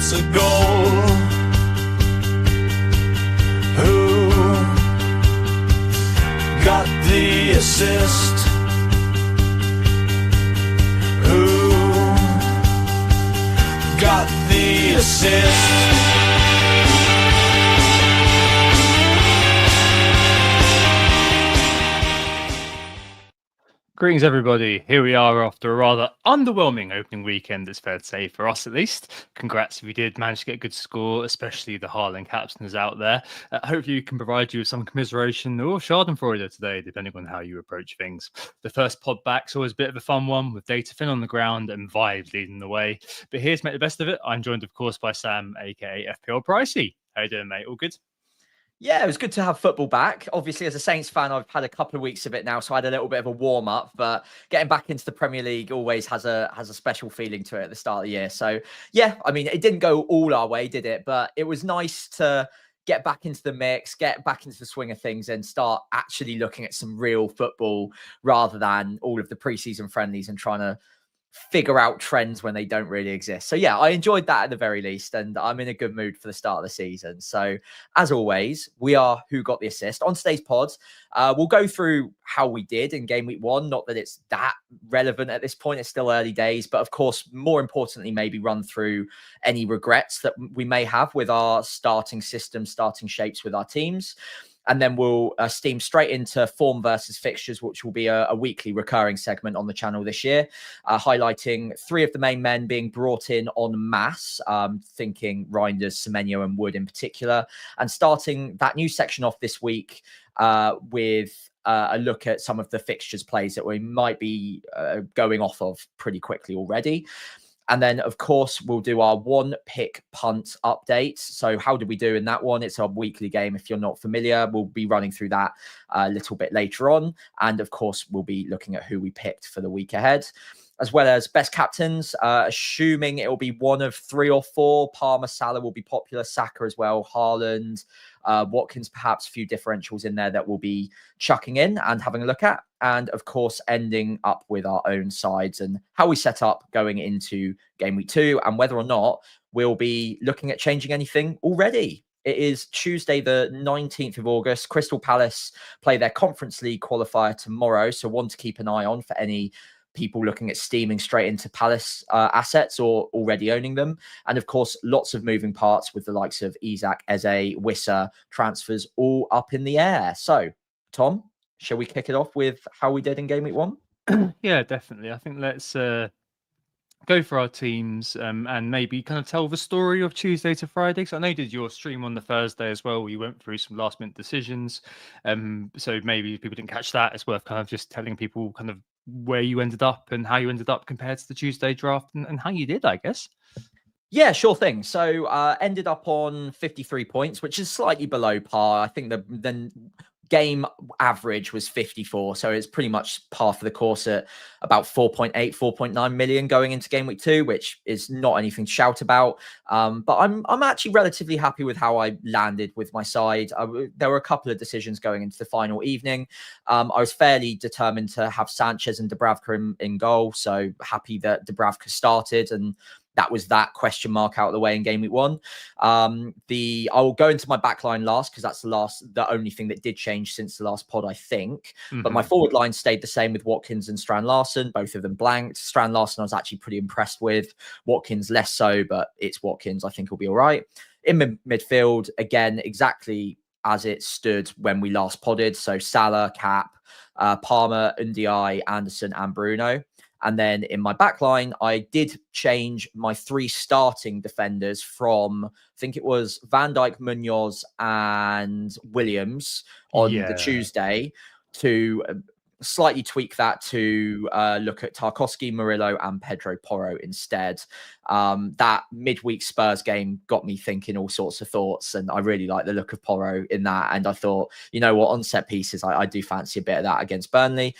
gets a goal? Who got the assist? Who got the assist? Greetings, everybody. Here we are after a rather underwhelming opening weekend, it's fair to say, for us at least. Congrats if you did manage to get a good score, especially the Haaland captainers out there. Hopefully we can provide you with some commiseration or schadenfreude today, depending on how you approach things. The first pod back's always a bit of a fun one, with Data Fin on the ground and Vibes leading the way. But here to make the best of it, I'm joined, of course, by Sam, aka FPL Pricey. How you doing, mate? All good? Yeah, it was good to have football back. Obviously, as a Saints fan, I've had a couple of weeks of it now, so I had a little bit of a warm up. But getting back into the Premier League always has a special feeling to it at the start of the year. So yeah, I mean, it didn't go all our way, did it? But it was nice to get back into the mix, get back into the swing of things, and start actually looking at some real football rather than all of the preseason friendlies and trying to figure out trends when they don't really exist. So yeah, I enjoyed that at the very least, and I'm in a good mood for the start of the season. So as always, we are Who Got the Assist. On today's pod, we'll go through how we did in game week 1. Not that it's that relevant at this point, it's still early days, but of course, more importantly, maybe run through any regrets that we may have with our starting system, starting shapes with our teams. And then we'll steam straight into form versus fixtures, which will be a weekly recurring segment on the channel this year, highlighting 3 of the main men being brought in en masse, thinking Reijnders, Semenyo and Wood in particular, and starting that new section off this week with a look at some of the fixtures plays that we might be going off of pretty quickly already. And then, of course, we'll do our one pick punt update. So how did we do in that one? It's a weekly game. If you're not familiar, we'll be running through that a little bit later on. And of course, we'll be looking at who we picked for the week ahead, as well as best captains, assuming it will be one of 3 or 4. Palmer, Salah will be popular, Saka as well, Haaland, Watkins, perhaps a few differentials in there that we'll be chucking in and having a look at. And of course, ending up with our own sides and how we set up going into game week 2 and whether or not we'll be looking at changing anything already. It is Tuesday, the 19th of August. Crystal Palace play their Conference League qualifier tomorrow. So one to keep an eye on for any people looking at steaming straight into Palace assets or already owning them. And of course, lots of moving parts with the likes of Isak, Eze, Wissa, transfers all up in the air. So, Tom, shall we kick it off with how we did in game week 1? Yeah, definitely. I think let's go for our teams and maybe kind of tell the story of Tuesday to Friday. So I know you did your stream on the Thursday as well. You went through some last minute decisions. So maybe if people didn't catch that, it's worth kind of just telling people kind of where you ended up and how you ended up compared to the Tuesday draft and how you did, I guess. Yeah, sure thing. So ended up on 53 points, which is slightly below par. I think the game average was 54. So it's pretty much par for the course at about 4.8, 4.9 million going into game week 2, which is not anything to shout about. But I'm actually relatively happy with how I landed with my side. There were a couple of decisions going into the final evening. I was fairly determined to have Sanchez and Dubravka in goal. So happy that Dubravka started, and that was that question mark out of the way in game week 1. I will go into my backline last because that's the only thing that did change since the last pod, I think. But my forward line stayed the same with Watkins and Strand Larson, both of them blanked. Strand Larson I was actually pretty impressed with. Watkins less so, but it's Watkins. I think he'll be all right. In midfield, again, exactly as it stood when we last podded. So Salah, Cap, Palmer, Ndiaye, Anderson, and Bruno. And then in my backline, I did change my 3 starting defenders from, I think it was Van Dijk, Munoz, and Williams on the Tuesday to slightly tweak that to look at Tarkowski, Murillo, and Pedro Porro instead. That midweek Spurs game got me thinking all sorts of thoughts, and I really like the look of Porro in that. And I thought, you know what, on set pieces, I do fancy a bit of that against Burnley.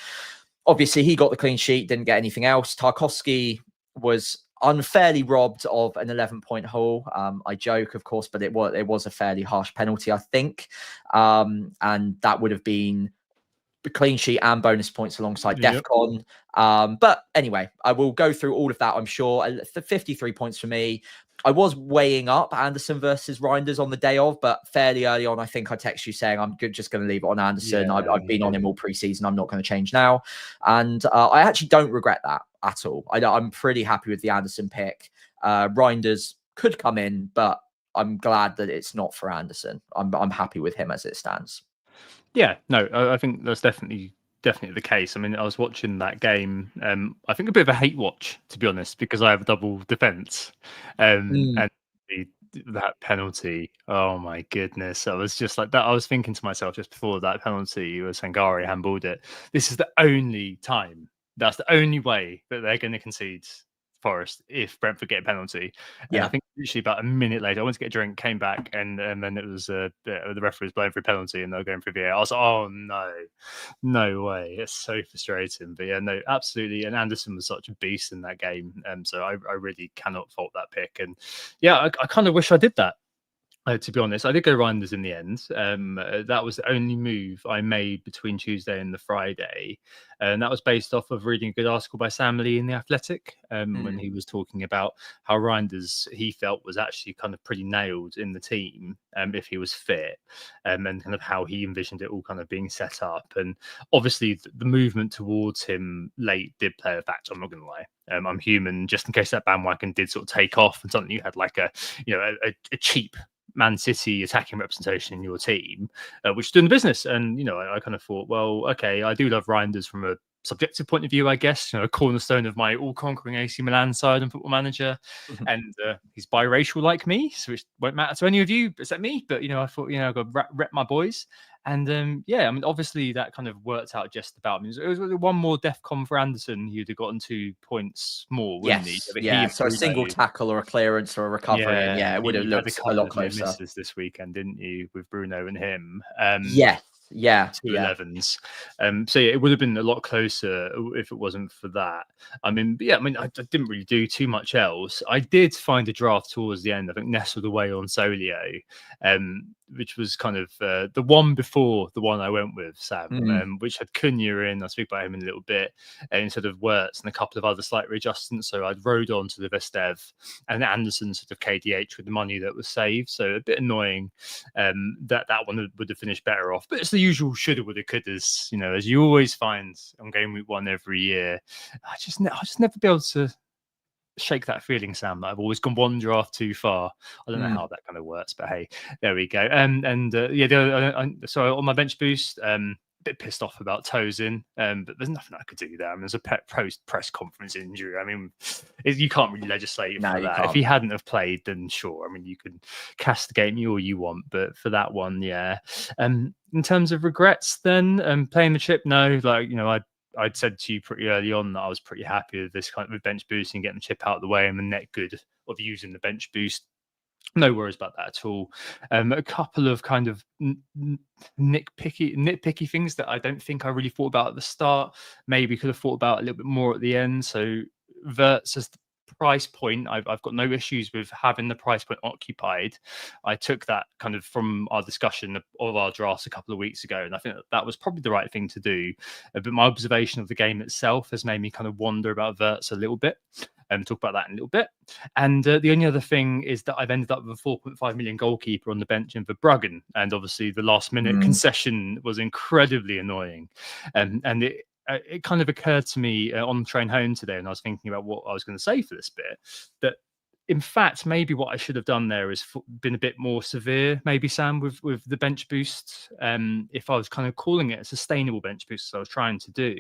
Obviously, he got the clean sheet, didn't get anything else. Tarkowski was unfairly robbed of an 11-point haul. I joke, of course, but it was a fairly harsh penalty, I think. And that would have been the clean sheet and bonus points alongside Defcon. But anyway, I will go through all of that, I'm sure. 53 points for me. I was weighing up Anderson versus Reijnders on the day of, but fairly early on, I think I texted you saying I'm just going to leave it on Anderson. Yeah, I've been on him all preseason. I'm not going to change now. And I actually don't regret that at all. I'm pretty happy with the Anderson pick. Reijnders could come in, but I'm glad that it's not for Anderson. I'm happy with him as it stands. Yeah, no, I think that's definitely the case. I mean, I was watching that game. I think a bit of a hate watch, to be honest, because I have a double defense, and that penalty. Oh my goodness! I was just like that. I was thinking to myself just before that penalty, Sangare handballed it. This is the only time. That's the only way that they're going to concede Forest if Brentford get a penalty. And I think literally about a minute later, I went to get a drink, came back, and then it was the referee was blowing for a penalty, and they were going for VAR. I was like, oh no way! It's so frustrating. But yeah, no, absolutely. And Anderson was such a beast in that game, so I really cannot fault that pick. And yeah, I kind of wish I did that. To be honest, I did go Reijnders in the end. That was the only move I made between Tuesday and the Friday. And that was based off of reading a good article by Sam Lee in The Athletic when he was talking about how Reijnders he felt was actually kind of pretty nailed in the team if he was fit and kind of how he envisioned it all kind of being set up. And obviously the movement towards him late did play a factor. I'm not going to lie. I'm human, just in case that bandwagon did sort of take off and suddenly you had like a cheap Man City attacking representation in your team, which is doing the business. And, I kind of thought, well, okay, I do love Reijnders from a subjective point of view, I guess, a cornerstone of my all-conquering AC Milan side and Football Manager. And he's biracial like me, so it won't matter to any of you except me. But, I thought, I've got to rep my boys. And I mean, obviously that kind of worked out just about. I mean, it was one more DEFCON for Anderson. He'd have gotten 2 points more, wouldn't he? Yeah, so a single tackle or a clearance or a recovery. Yeah, it would have looked a lot closer. Misses this weekend, didn't you, with Bruno and him? Yeah, 2-11s. So yeah, it would have been a lot closer if it wasn't for that. I mean, I didn't really do too much else. I did find a draft towards the end, I think nestled away on Solio, which was kind of the one before the one I went with, Sam, which had Cunha in. I'll speak about him in a little bit, instead of Wirtz and a couple of other slight readjustments. So I'd rode on to the Vestev and Anderson sort of KDH with the money that was saved. So a bit annoying that one would have finished better off. But it's the usual shoulda, woulda, couldas, as you always find on Game Week 1 every year. I just never be able to shake that feeling, Sam, that I've always gone one draft too far. I don't know how that kind of works, but hey, there we go. So on my bench boost, a bit pissed off about Tosin, but there's nothing I could do there. I mean, there's a post press conference injury. I mean, you can't really legislate for that. Can't. If he hadn't have played, then sure. I mean, you can castigate me all you want, but for that one, yeah. In terms of regrets, then playing the chip, no. I'd said to you pretty early on that I was pretty happy with this kind of bench boost and getting the chip out of the way and the net good of using the bench boost. No worries about that at all. A couple of kind of nitpicky things that I don't think I really thought about at the start. Maybe could have thought about a little bit more at the end. So Wirtz as the price point, I've got no issues with having the price point occupied. I took that kind of from our discussion of our drafts a couple of weeks ago, and I think that was probably the right thing to do. But my observation of the game itself has made me kind of wonder about Wirtz a little bit. Talk about that in a little bit. And the only other thing is that I've ended up with a 4.5 million goalkeeper on the bench in Verbruggen, and obviously the last minute concession was incredibly annoying. And it kind of occurred to me on the train home today, and I was thinking about what I was going to say for this bit, that in fact, maybe what I should have done there is been a bit more severe, maybe, Sam, with the bench boost. If I was kind of calling it a sustainable bench boost, as I was trying to do,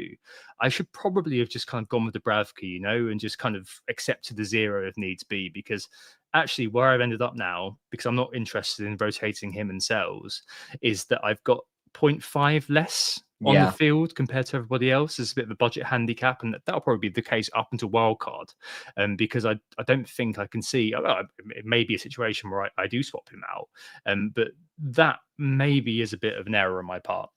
I should probably have just kind of gone with the Bravka, and just kind of accepted the 0 if needs be, because actually where I've ended up now, because I'm not interested in rotating him and Sells, is that I've got 0.5 less on the field compared to everybody else. It's a bit of a budget handicap, and that'll probably be the case up until wildcard, because I don't think I can see, it may be a situation where I do swap him out, but that maybe is a bit of an error on my part.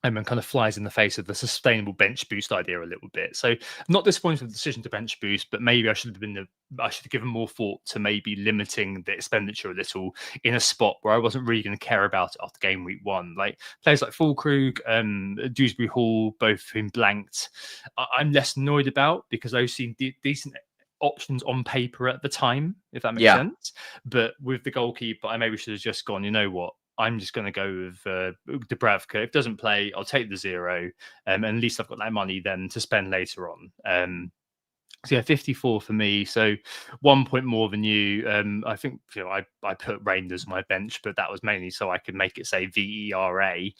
And kind of flies in the face of the sustainable bench boost idea a little bit. So not disappointed with the decision to bench boost, but maybe I should have given more thought to maybe limiting the expenditure a little in a spot where I wasn't really going to care about it after game week 1. Like players like Fulkrug, Dewsbury Hall, both whom blanked, I'm less annoyed about, because those seem decent options on paper at the time, if that makes Yeah. sense. But with the goalkeeper, I maybe should have just gone, you know what? I'm just going to go with deprive. If it doesn't play, I'll take the 0. And at least I've got that money then to spend later on. So yeah, 54 for me. So 1 point more than you. I think I put Reijnders on my bench, but that was mainly so I could make it say VERA.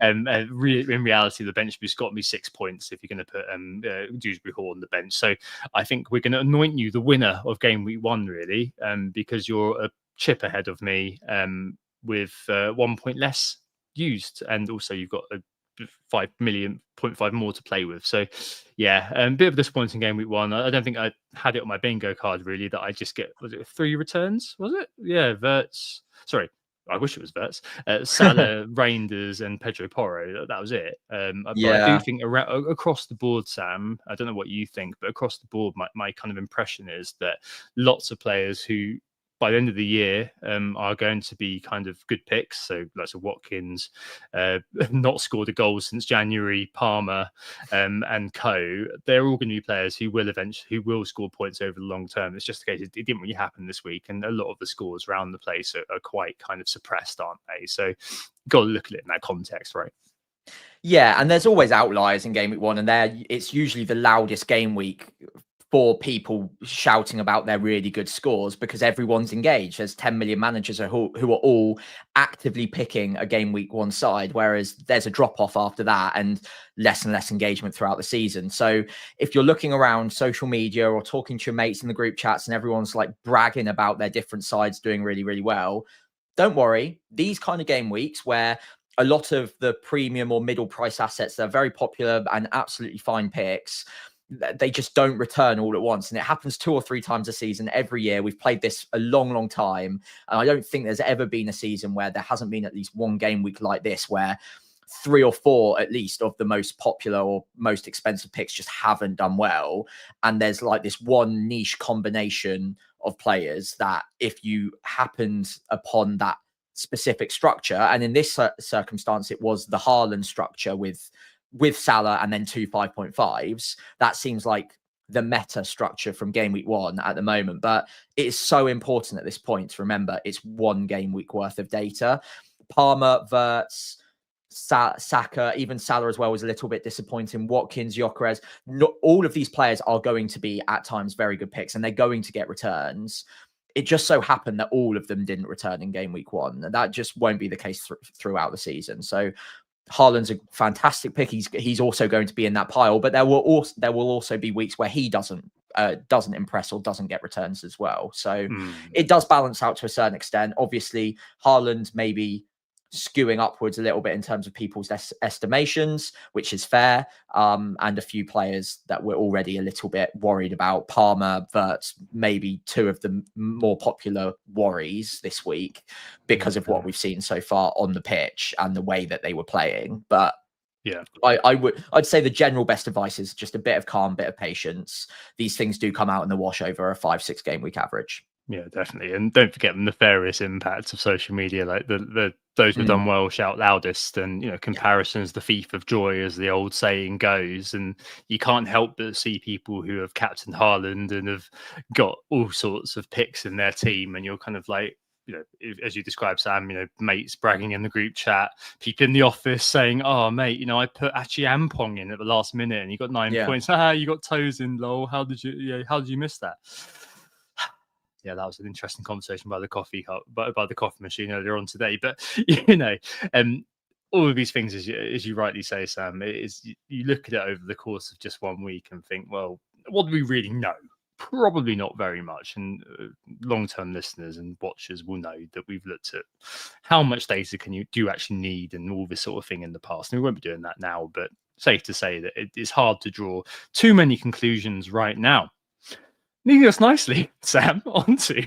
And in reality, the bench boost got me 6 points if you're going to put Dewsbury Hall on the bench. So I think we're going to anoint you the winner of game week 1, really, because you're a chip ahead of me with 1 point less used, and also you've got a 5.5 more to play with. So yeah, a bit of a disappointing game week 1. I don't think I had it on my bingo card really, that I just get, was it 3 returns? Was it? Yeah, Verts. Sorry, I wish it was Verts. Salah, Reijnders, and Pedro Porro. That was it. But I do think across the board, Sam, I don't know what you think, but across the board, my kind of impression is that lots of players who by the end of the year are going to be kind of good picks. So lots of Watkins, not scored a goal since January, Palmer, and co. They're all going to be players who will score points over the long term. It's just the case it didn't really happen this week, and a lot of the scores around the place are quite kind of suppressed, aren't they? So got to look at it in that context, right? Yeah, and there's always outliers in game week 1, and it's usually the loudest game week for people shouting about their really good scores because everyone's engaged. There's 10 million managers who are all actively picking a game week 1 side, whereas there's a drop off after that and less engagement throughout the season. So if you're looking around social media or talking to your mates in the group chats and everyone's like bragging about their different sides doing really, really well, don't worry. These kind of game weeks where a lot of the premium or middle price assets that are very popular and absolutely fine picks, they just don't return all at once. And it happens 2 or 3 times a season every year. We've played this a long time. And I don't think there's ever been a season where there hasn't been at least one game week like this, where 3 or 4 at least of the most popular or most expensive picks just haven't done well. And there's like this one niche combination of players that if you happened upon that specific structure, and in this circumstance, it was the Haaland structure with Salah and then 2 5.5s. That seems like the meta structure from game week 1 at the moment. But it is so important at this point to remember it's 1 game week worth of data. Palmer, Verts, Saka, even Salah as well was a little bit disappointing. Watkins, Gyökeres, all of these players are going to be at times very good picks and they're going to get returns. It just so happened that all of them didn't return in game week 1. And that just won't be the case throughout the season. So Haaland's a fantastic pick. He's also going to be in that pile, but there will also be weeks where he doesn't impress or doesn't get returns as well. So it does balance out to a certain extent. Obviously, Haaland maybe skewing upwards a little bit in terms of people's estimations, which is fair. And a few players that we're already a little bit worried about. Palmer, Verts, maybe 2 of the more popular worries this week because of what we've seen so far on the pitch and the way that they were playing. But yeah, I'd say the general best advice is just a bit of calm, bit of patience. These things do come out in the wash over a 5-6 game week average. Yeah, definitely. And don't forget the nefarious impacts of social media, like those who've done well shout loudest, and comparison's the thief of joy, as the old saying goes. And you can't help but see people who have captained Haaland and have got all sorts of picks in their team, and you're kind of like, as you described, Sam, mates bragging in the group chat, people in the office saying, "Oh, mate, I put Achi Ampong in at the last minute and you got 9 points. You got toes in, lol. How did you miss that?" Yeah, that was an interesting conversation by the coffee machine earlier on today. But all of these things, as you rightly say, Sam, you look at it over the course of just 1 week and think, well, what do we really know? Probably not very much. And long-term listeners and watchers will know that we've looked at how much data do you actually need and all this sort of thing in the past. And we won't be doing that now, but safe to say that it's hard to draw too many conclusions right now. Leading us nicely, Sam, onto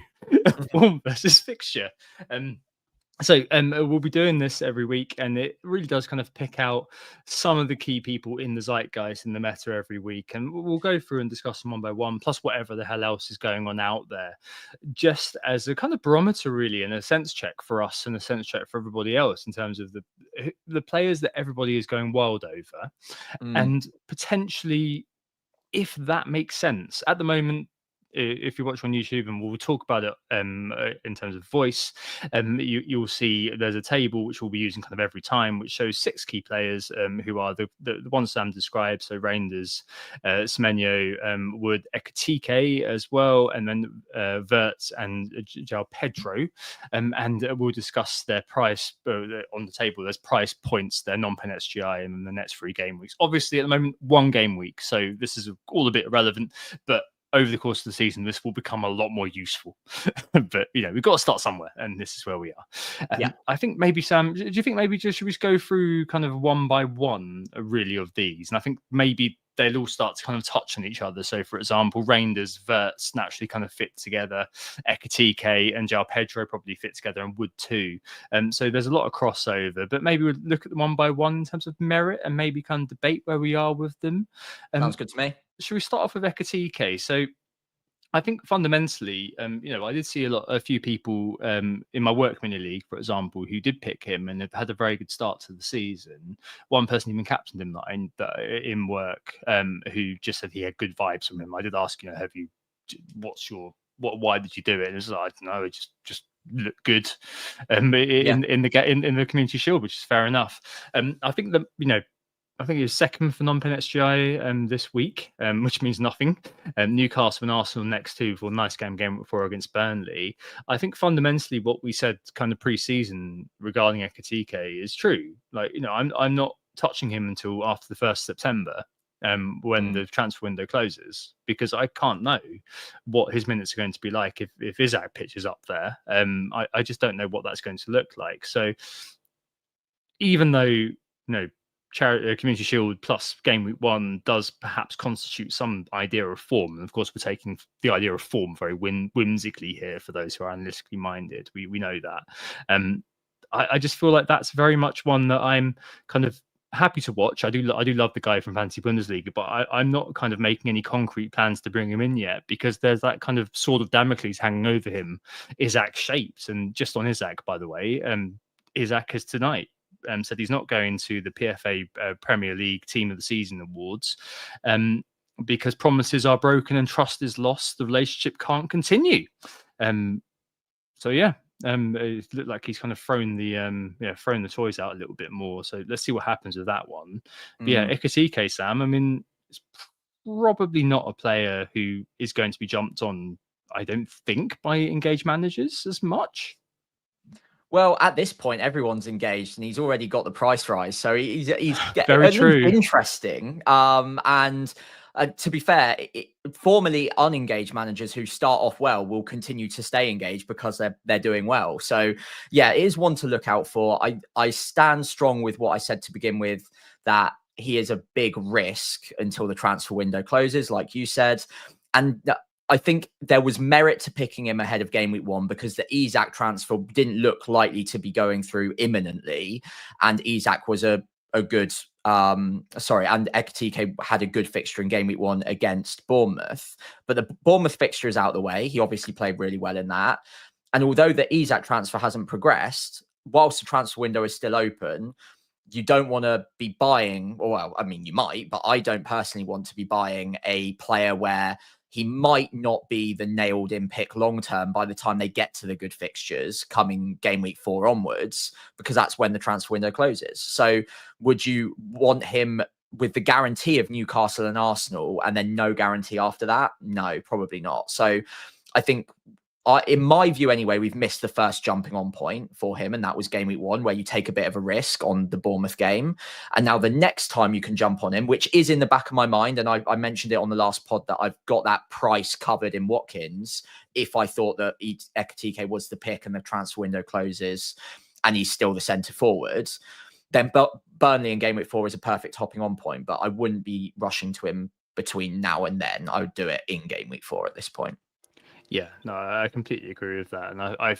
form versus fixture. So we'll be doing this every week, and it really does kind of pick out some of the key people in the zeitgeist in the meta every week, and we'll go through and discuss them one by one, plus whatever the hell else is going on out there, just as a kind of barometer, really, and a sense check for us and a sense check for everybody else in terms of the players that everybody is going wild over, and potentially if that makes sense. At the moment, if you watch on YouTube, and we'll talk about it in terms of voice, you'll see there's a table which we'll be using kind of every time, which shows 6 key players who are the ones Sam described. So Reijnders, Semenyo, Wood, Ekatike as well, and then Verts and João Pedro. And we'll discuss their price on the table. There's price points, their non-pen SGI, and the next 3 game weeks. Obviously, at the moment, 1 game week, so this is all a bit irrelevant, but over the course of the season, this will become a lot more useful. But we've got to start somewhere, and this is where we are. Yeah. I think maybe, Sam, do you think maybe should we just go through kind of one by one, really, of these? And I think maybe they'll all start to kind of touch on each other. So, for example, Reijnders, Verts naturally kind of fit together. Ekatike and João Pedro probably fit together, and Wood too. So there's a lot of crossover. But maybe we'll look at them one by one in terms of merit, and maybe kind of debate where we are with them. Sounds good to me. Should we start off with Ekatike? So I think fundamentally, I did see a few people in my work mini league, for example, who did pick him and have had a very good start to the season. One person even captained him in work, who just said he had good vibes from him. I did ask, why did you do it? And it was like, I don't know, it just looked good in the community shield, which is fair enough. I think that I think he was second for non-pen XGI this week, which means nothing. Newcastle and Arsenal next 2 for a nice game 4 against Burnley. I think fundamentally what we said kind of pre-season regarding Ekatike is true. Like, I'm not touching him until after the 1st September, when the transfer window closes, because I can't know what his minutes are going to be like if Isak pitches up there. I just don't know what that's going to look like. So even though, Community Shield plus Game Week 1 does perhaps constitute some idea of form. And of course, we're taking the idea of form very whimsically here for those who are analytically minded. We know that. I just feel like that's very much one that I'm kind of happy to watch. I do love the guy from Fantasy Bundesliga, but I'm not kind of making any concrete plans to bring him in yet, because there's that kind of sword of Damocles hanging over him, Isak shapes. And just on Isak, by the way, Isak is tonight. Said he's not going to the PFA Premier League Team of the Season awards because promises are broken and trust is lost. The relationship can't continue. So yeah, it looked like he's kind of thrown the toys out a little bit more. So let's see what happens with that one. But yeah, Ekatike, Sam, I mean, it's probably not a player who is going to be jumped on, I don't think, by engaged managers as much. Well, at this point, everyone's engaged, and he's already got the price rise, so he's very true. Interesting. And to be fair, formerly unengaged managers who start off well will continue to stay engaged because they're doing well. So yeah, it is one to look out for. I stand strong with what I said to begin with, that he is a big risk until the transfer window closes, like you said, and I think there was merit to picking him ahead of Game Week 1 because the Isak transfer didn't look likely to be going through imminently. And Isak was and Ekatike had a good fixture in Game Week 1 against Bournemouth. But the Bournemouth fixture is out the way. He obviously played really well in that. And although the Isak transfer hasn't progressed, whilst the transfer window is still open, you don't want to be buying, well, I mean, you might, but I don't personally want to be buying a player where he might not be the nailed in pick long term by the time they get to the good fixtures coming Game Week 4 onwards, because that's when the transfer window closes. So would you want him with the guarantee of Newcastle and Arsenal and then no guarantee after that? No, probably not. So I think, in my view anyway, we've missed the first jumping on point for him, and that was Game Week 1, where you take a bit of a risk on the Bournemouth game. And now the next time you can jump on him, which is in the back of my mind, and I mentioned it on the last pod that I've got that price covered in Watkins, if I thought that Ekatike was the pick and the transfer window closes and he's still the centre forward, then Burnley in Game Week 4 is a perfect hopping on point, but I wouldn't be rushing to him between now and then. I would do it in Game Week 4 at this point. Yeah, no, I completely agree with that. And I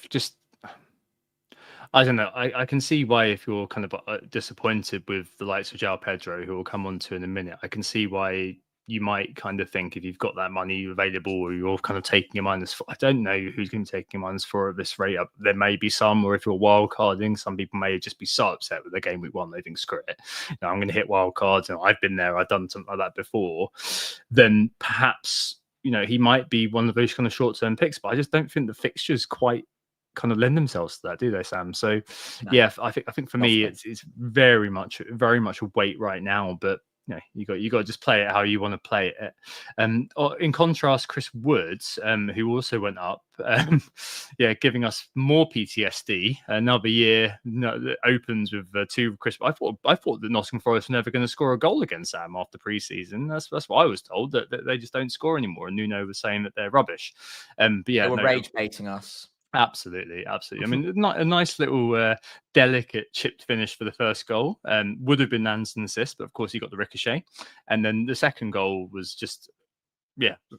don't know. I can see why, if you're kind of disappointed with the likes of João Pedro, who we'll come on to in a minute, I can see why you might kind of think if you've got that money available or you're kind of taking a -4. I don't know who's going to be taking a -4 at this rate. There may be some, or if you're wild carding, some people may just be so upset with the game week 1 they think screw it. I'm going to hit wild cards, and I've been there. I've done something like that before. Then perhaps he might be one of those kind of short-term picks, but I just don't think the fixtures quite kind of lend themselves to that, do they, Sam? So No. yeah, I think for me it's very much a wait right now, but you got to just play it how you want to play it. In contrast, Chris Woods, who also went up, giving us more PTSD. Another year that opens with 2 Chris. I thought that Nottingham Forest were never going to score a goal against Sam after pre-season. That's what I was told, that they just don't score anymore. And Nuno was saying that they're rubbish. But yeah, they were rage baiting us. Absolutely. I mean, a nice little delicate chipped finish for the first goal. Would have been Nansen's assist, but of course he got the ricochet. And then the second goal was just,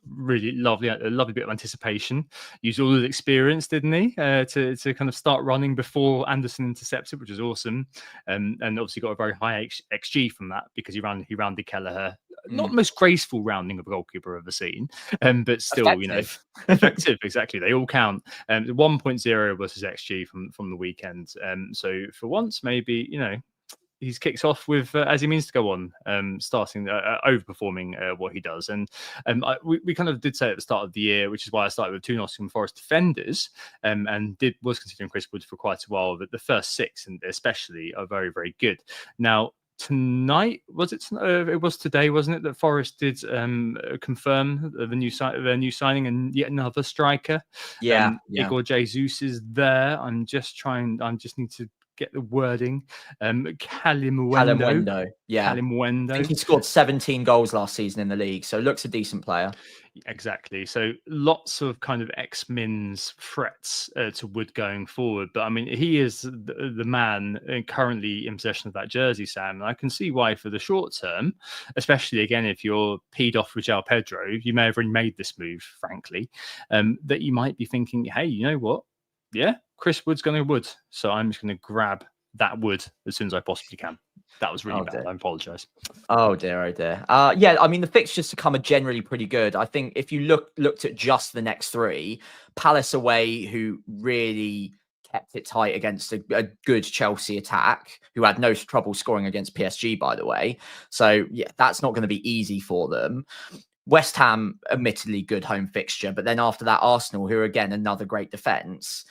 really lovely, a lovely bit of anticipation. Used all his experience, didn't he, to kind of start running before Anderson intercepted, which was awesome. And obviously got a very high XG from that because he rounded Kelleher. Not the most graceful rounding of a goalkeeper I've ever seen, but still, effective. Effective. Exactly, they all count. 1.0 was his XG from the weekend. So for once, maybe he's kicked off with as he means to go on, starting overperforming what he does. And we kind of did say at the start of the year, which is why I started with 2 Nottingham Forest defenders, and was considering Chris Wood for quite a while. That the first 6, and especially, are very, very good. Now, tonight it was today, wasn't it, that Forest did confirm their new signing and yet another striker. Igor Jesus is there. I just need to get the wording. Calimuendo. Yeah. Calimuendo. I think he scored 17 goals last season in the league, so looks a decent player. Exactly. So lots of kind of ex-Min's threats to Wood going forward. But I mean, he is the man currently in possession of that jersey, Sam. And I can see why for the short term, especially again, if you're peed off with João Pedro, you may have already made this move, frankly, that you might be thinking, hey, you know what? Yeah, Chris Wood's going to Wood. So I'm just going to grab that Wood as soon as I possibly can. That was really bad. Dear. I apologise. Oh dear, oh dear. I mean, the fixtures to come are generally pretty good. I think if you looked at just the next 3, Palace away, who really kept it tight against a good Chelsea attack, who had no trouble scoring against PSG, by the way. So yeah, that's not going to be easy for them. West Ham, admittedly good home fixture, but then after that, Arsenal, who are again another great defence.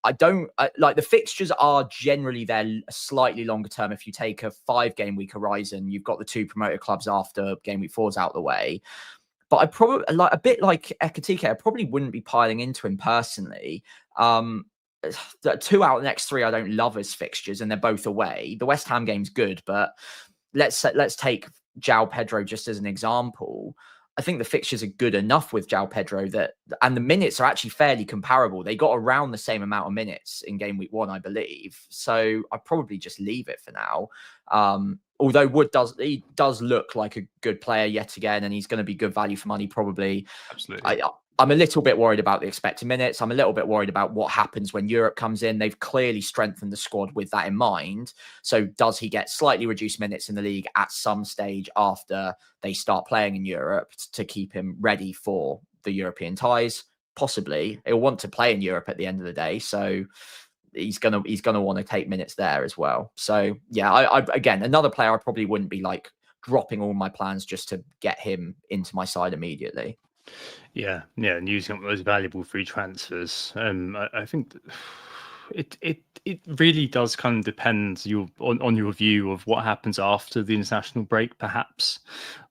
I don't like the fixtures are generally there slightly longer term. If you take a 5-game week horizon, you've got the 2 promoted clubs after game week 4's out the way. But I probably a bit like Ekatike, I probably wouldn't be piling into him personally. The 2 out of the next 3 I don't love as fixtures, and they're both away. The West Ham game's good, but let's take João Pedro just as an example. I think the fixtures are good enough with João Pedro and the minutes are actually fairly comparable. They got around the same amount of minutes in game week 1, I believe. So I'd probably just leave it for now. Although Wood does look like a good player yet again, and he's going to be good value for money probably. Absolutely. I'm a little bit worried about the expected minutes. I'm a little bit worried about what happens when Europe comes in. They've clearly strengthened the squad with that in mind. So does he get slightly reduced minutes in the league at some stage after they start playing in Europe to keep him ready for the European ties? Possibly. He'll want to play in Europe at the end of the day. So he's gonna want to take minutes there as well. So yeah, I again, another player I probably wouldn't be like dropping all my plans just to get him into my side immediately. Yeah, and using up those valuable free transfers. I think it really does kind of depend on your view of what happens after the international break, perhaps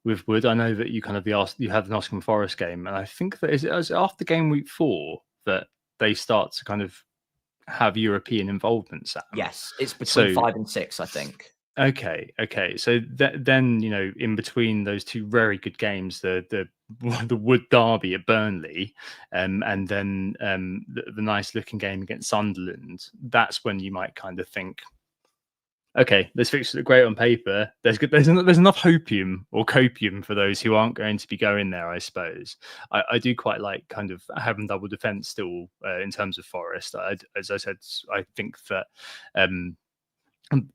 with Wood. I know that you have the Nottingham Forest game, and I think that is it after game week 4 that they start to kind of have European involvement, Sam. Yes, it's between 5 and 6, I think. Okay. So then in between those 2 very good games, the Wood derby at Burnley, and then the nice looking game against Sunderland, that's when you might kind of think, okay, those fixtures are great on paper. There's enough hopium or copium for those who aren't going to be going there, I suppose. I do quite like kind of having double defence still in terms of Forest. As I said, I think that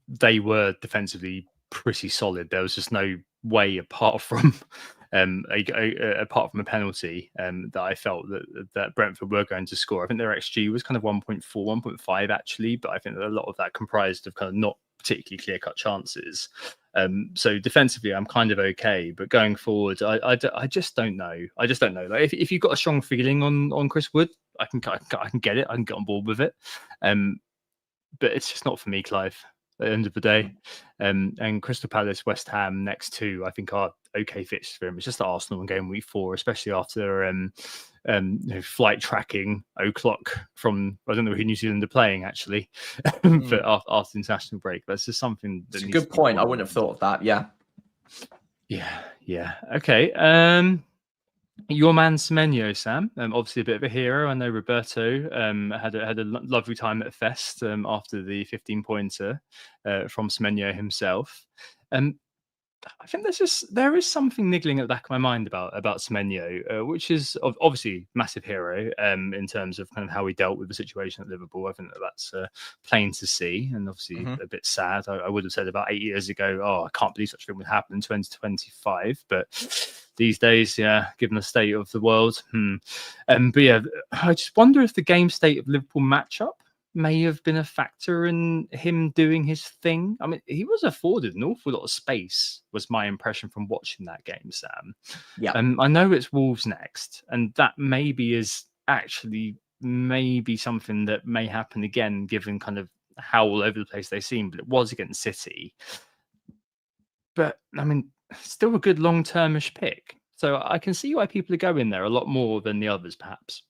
they were defensively pretty solid. There was just no way apart from apart from a penalty that I felt that Brentford were going to score. I think their XG was kind of 1.4, 1.5 actually, but I think that a lot of that comprised of kind of not particularly clear-cut chances. So defensively, I'm kind of okay, but going forward, I just don't know. I just don't know. Like if you've got a strong feeling on Chris Wood, I can get it. I can get on board with it. But it's just not for me, Clive. At the end of the day, and Crystal Palace, West Ham next two, I think are okay fixtures for him. It's just the Arsenal in game week 4, especially after flight tracking o'clock from I don't know who New Zealand are playing actually, but after the international break. That's just something. That's a good point. I wouldn't have thought of that. Yeah. Okay. Your man Semenyo, Sam, obviously a bit of a hero. I know Roberto had a lovely time at Fest after the 15-pointer from Semenyo himself. I think there is something niggling at the back of my mind about Semenyo, which is obviously massive hero in terms of kind of how he dealt with the situation at Liverpool. I think that's plain to see, and obviously a bit sad. I would have said about 8 years ago, oh, I can't believe such a thing would happen in 2025, but these days, yeah, given the state of the world, but yeah, I just wonder if the game state of Liverpool matchup may have been a factor in him doing his thing. I mean, he was afforded an awful lot of space, was my impression from watching that game, Sam. Yeah. I know it's Wolves next, and that maybe is actually maybe something that may happen again, given kind of how all over the place they seem, but it was against City. But, I mean, still a good long-termish pick. So I can see why people are going there a lot more than the others, perhaps.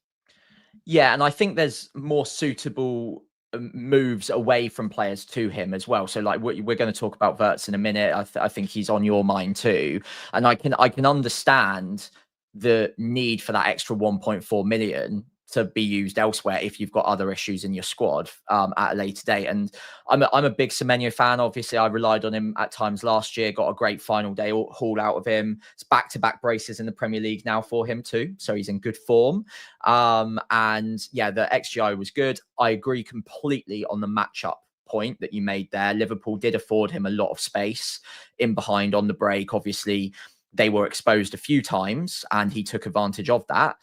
Yeah, and I think there's more suitable moves away from players to him as well. So like we're going to talk about Wirtz in a minute. I think he's on your mind too, and I can understand the need for that extra 1.4 million to be used elsewhere if you've got other issues in your squad at a later date. And I'm a big Semenyo fan. Obviously, I relied on him at times last year, got a great final day haul out of him. It's back-to-back braces in the Premier League now for him too. So he's in good form. And yeah, the XGI was good. I agree completely on the matchup point that you made there. Liverpool did afford him a lot of space in behind on the break. Obviously, they were exposed a few times and he took advantage of that.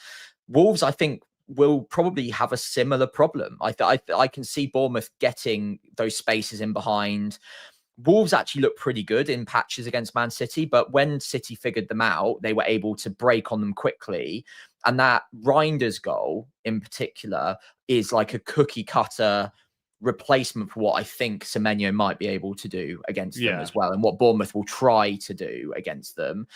Wolves, I think, will probably have a similar problem. I can see Bournemouth getting those spaces in behind. Wolves actually look pretty good in patches against Man City, but when City figured them out, they were able to break on them quickly. And that Reijnders goal in particular is like a cookie cutter replacement for what I think Semenyo might be able to do against them as well, and what Bournemouth will try to do against them.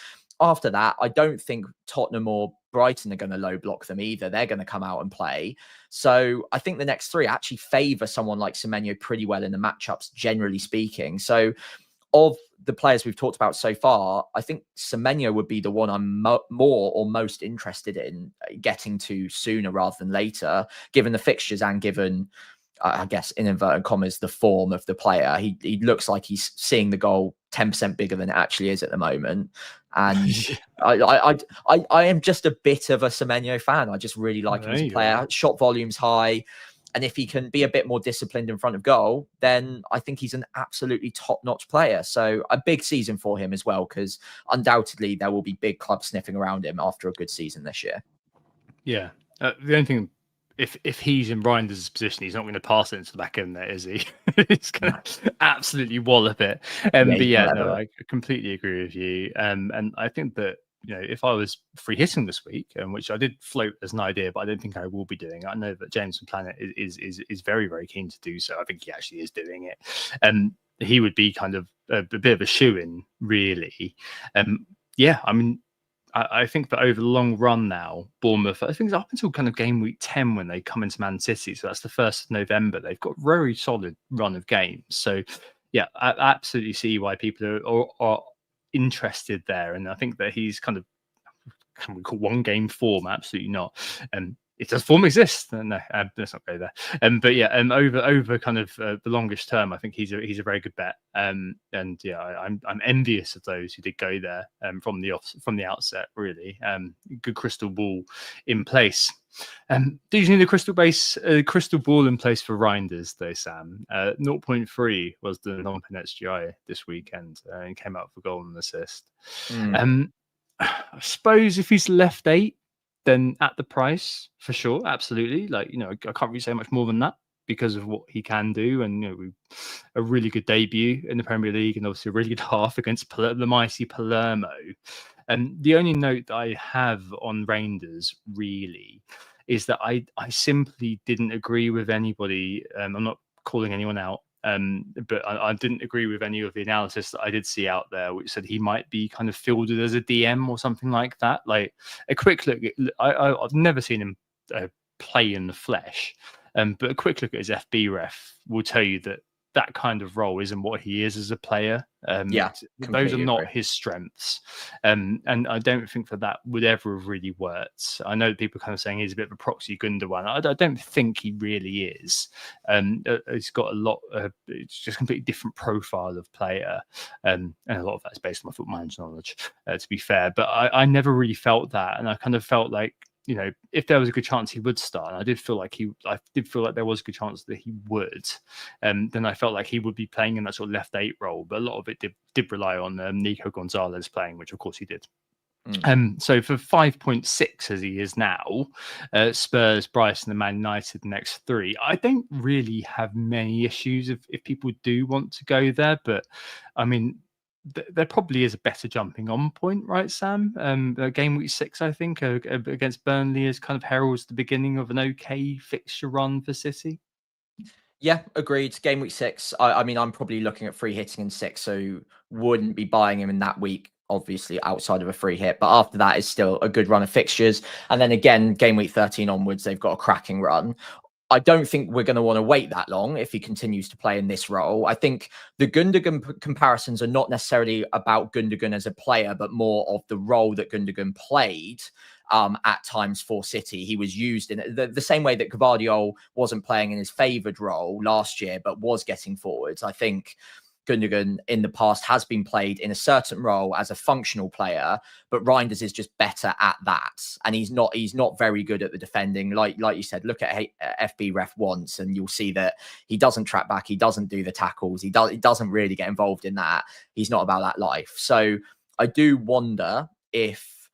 After that, I don't think Tottenham or Brighton are going to low block them either. They're going to come out and play. So I think the next three actually favour someone like Semenyo pretty well in the matchups, generally speaking. So of the players we've talked about so far, I think Semenyo would be the one I'm more or most interested in getting to sooner rather than later, given the fixtures and given, I guess, in inverted commas, the form of the player. He looks like he's seeing the goal 10% bigger than it actually is at the moment. And I am just a bit of a Semenyo fan. I just really like him as a player. Shot volume's high. And if he can be a bit more disciplined in front of goal, then I think he's an absolutely top-notch player. So a big season for him as well, because undoubtedly there will be big clubs sniffing around him after a good season this year. Yeah. The only thing, if he's in Reijnders' position, he's not going to pass it into the back end there, is he? He's going to absolutely wallop it. But yeah, no, I completely agree with you. And I think that, you know, if I was free hitting this week, which I did float as an idea, but I don't think I will be doing. I know that James from Planet is very, very keen to do so. I think he actually is doing it. He would be kind of a bit of a shoo-in, really. Yeah, I mean, I think that over the long run now, Bournemouth, I think it's up until kind of game week 10 when they come into Man City. So that's the 1st of November. They've got a very solid run of games. So yeah, I absolutely see why people are interested there. And I think that he's kind of, can we call one game form? Absolutely not. it does form exist. No, let's not go there. But yeah, over kind of the longest term, I think he's a very good bet. And yeah, I'm envious of those who did go there from the outset. Really, good crystal ball in place. Do you need a crystal ball in place for Reijnders though, Sam? 0.3 was the non-pin XGI this weekend, and came out for goal and assist. I suppose if he's left 8, then at the price for sure, absolutely. Like, I can't really say much more than that because of what he can do, and a really good debut in the Premier League, and obviously a really good half against the mighty Palermo. And the only note that I have on Reijnders really is that I simply didn't agree with anybody. I'm not calling anyone out. But I didn't agree with any of the analysis that I did see out there, which said he might be kind of fielded as a DM or something like that. Like a quick look, I've never seen him play in the flesh, but a quick look at his FB ref will tell you that kind of role isn't what he is as a player. Those are not his strengths, and I don't think that would ever have really worked. I know people kind of saying he's a bit of a proxy Gundogan. I don't think he really is. He's got a lot. It's just a completely different profile of player, and a lot of that's based on my Football Manager knowledge, to be fair. But I never really felt that, and I kind of felt like, if there was a good chance he would start, and I did feel like there was a good chance that he would, then I felt like he would be playing in that sort of left 8 role. But a lot of it did rely on Nico Gonzalez playing, which of course he did. So for 5.6 as he is now, Spurs, Brighton, and Man United the next 3, I don't really have many issues if people do want to go there. But I mean, there probably is a better jumping on point, right, Sam? Game week 6, I think, against Burnley is kind of heralds the beginning of an okay fixture run for City. Yeah, agreed. Game week 6. I mean, I'm probably looking at free hitting in 6, so wouldn't be buying him in that week, obviously, outside of a free hit. But after that is still a good run of fixtures. And then again, game week 13 onwards, they've got a cracking run. I don't think we're going to want to wait that long if he continues to play in this role. I think the Gundogan comparisons are not necessarily about Gundogan as a player, but more of the role that Gundogan played at times for City. He was used in the same way that Gvardiol wasn't playing in his favoured role last year, but was getting forwards. I think Gundogan in the past has been played in a certain role as a functional player, but Reijnders is just better at that. And he's not very good at the defending. Like you said, look at FB ref once and you'll see that he doesn't track back. He doesn't do the tackles. He doesn't really get involved in that. He's not about that life. So I do wonder if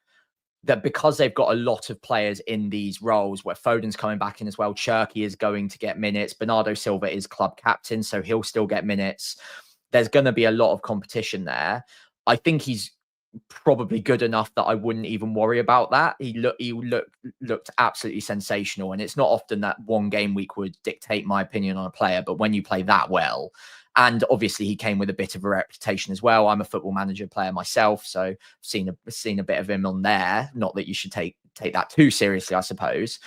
that because they've got a lot of players in these roles where Foden's coming back in as well, Cherky is going to get minutes. Bernardo Silva is club captain, so he'll still get minutes. There's going to be a lot of competition there. I think he's probably good enough that I wouldn't even worry about that. He looked absolutely sensational, and it's not often that one game week would dictate my opinion on a player, but when you play that well, and obviously he came with a bit of a reputation as well. I'm a Football Manager player myself, so I've seen a bit of him on there. Not that you should take that too seriously, I suppose.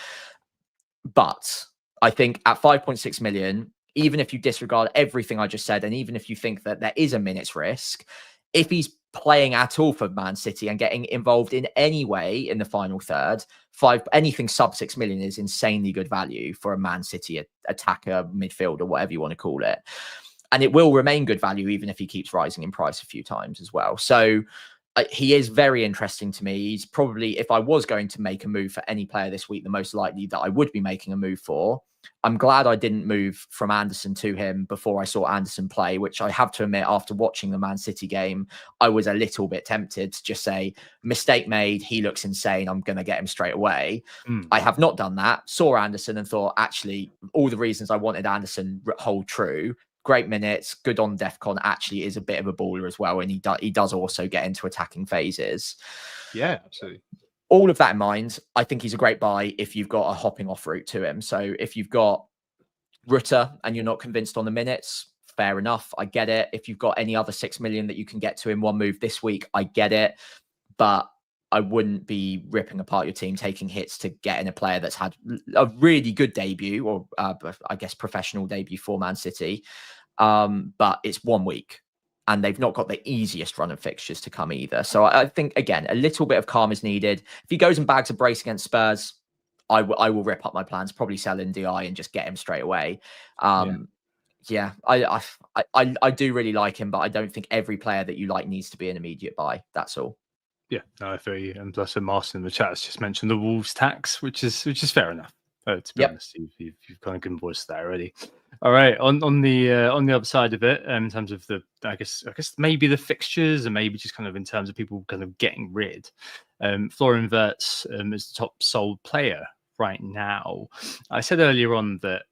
But I think at 5.6 million, even if you disregard everything I just said, and even if you think that there is a minutes risk, if he's playing at all for Man City and getting involved in any way in the final third, anything sub 6 million is insanely good value for a Man City attacker, midfielder, whatever you want to call it. And it will remain good value even if he keeps rising in price a few times as well. So he is very interesting to me. He's probably, if I was going to make a move for any player this week, the most likely that I would be making a move for. I'm glad I didn't move from Anderson to him before I saw Anderson play, which I have to admit, after watching the Man City game, I was a little bit tempted to just say, mistake made, he looks insane, I'm going to get him straight away. I have not done that. Saw Anderson and thought, actually, all the reasons I wanted Anderson hold true. Great minutes, good on DEFCON, actually is a bit of a baller as well. And he does also get into attacking phases. Yeah, absolutely. All of that in mind, I think he's a great buy if you've got a hopping off route to him. So if you've got Rutter and you're not convinced on the minutes, fair enough. I get it. If you've got any other 6 million that you can get to in one move this week, I get it. But I wouldn't be ripping apart your team, taking hits to get in a player that's had a really good debut, or I guess professional debut for Man City. But it's 1 week. And they've not got the easiest run of fixtures to come either. So I think, again, a little bit of calm is needed. If he goes and bags a brace against Spurs, I will rip up my plans, probably sell NDI and just get him straight away. Yeah, I do really like him, but I don't think every player that you like needs to be an immediate buy. That's all. Yeah, no, I feel you. And plus, Martin in the chat has just mentioned the Wolves tax, which is fair enough. To be Yep. honest, you've kind of given voice to that already. All right, on the other side of it, in terms of the, I guess maybe the fixtures, and maybe just kind of in terms of people kind of getting rid. Florian Wirtz is the top sold player right now. I said earlier on that,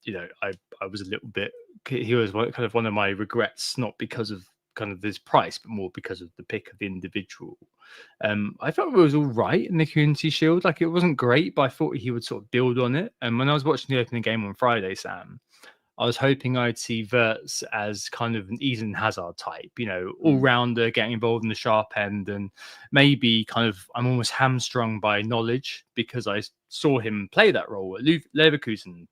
you know, I was a little bit. He was kind of one of my regrets, not because of kind of this price, but more because of the pick of the individual. I thought it was all right in the Community Shield. Like, it wasn't great, but I thought he would sort of build on it. And when I was watching the opening game on Friday, Sam, I was hoping I'd see Wirtz as kind of an Eden Hazard type, you know, all-rounder, getting involved in the sharp end, and maybe kind of I'm almost hamstrung by knowledge because I saw him play that role at Leverkusen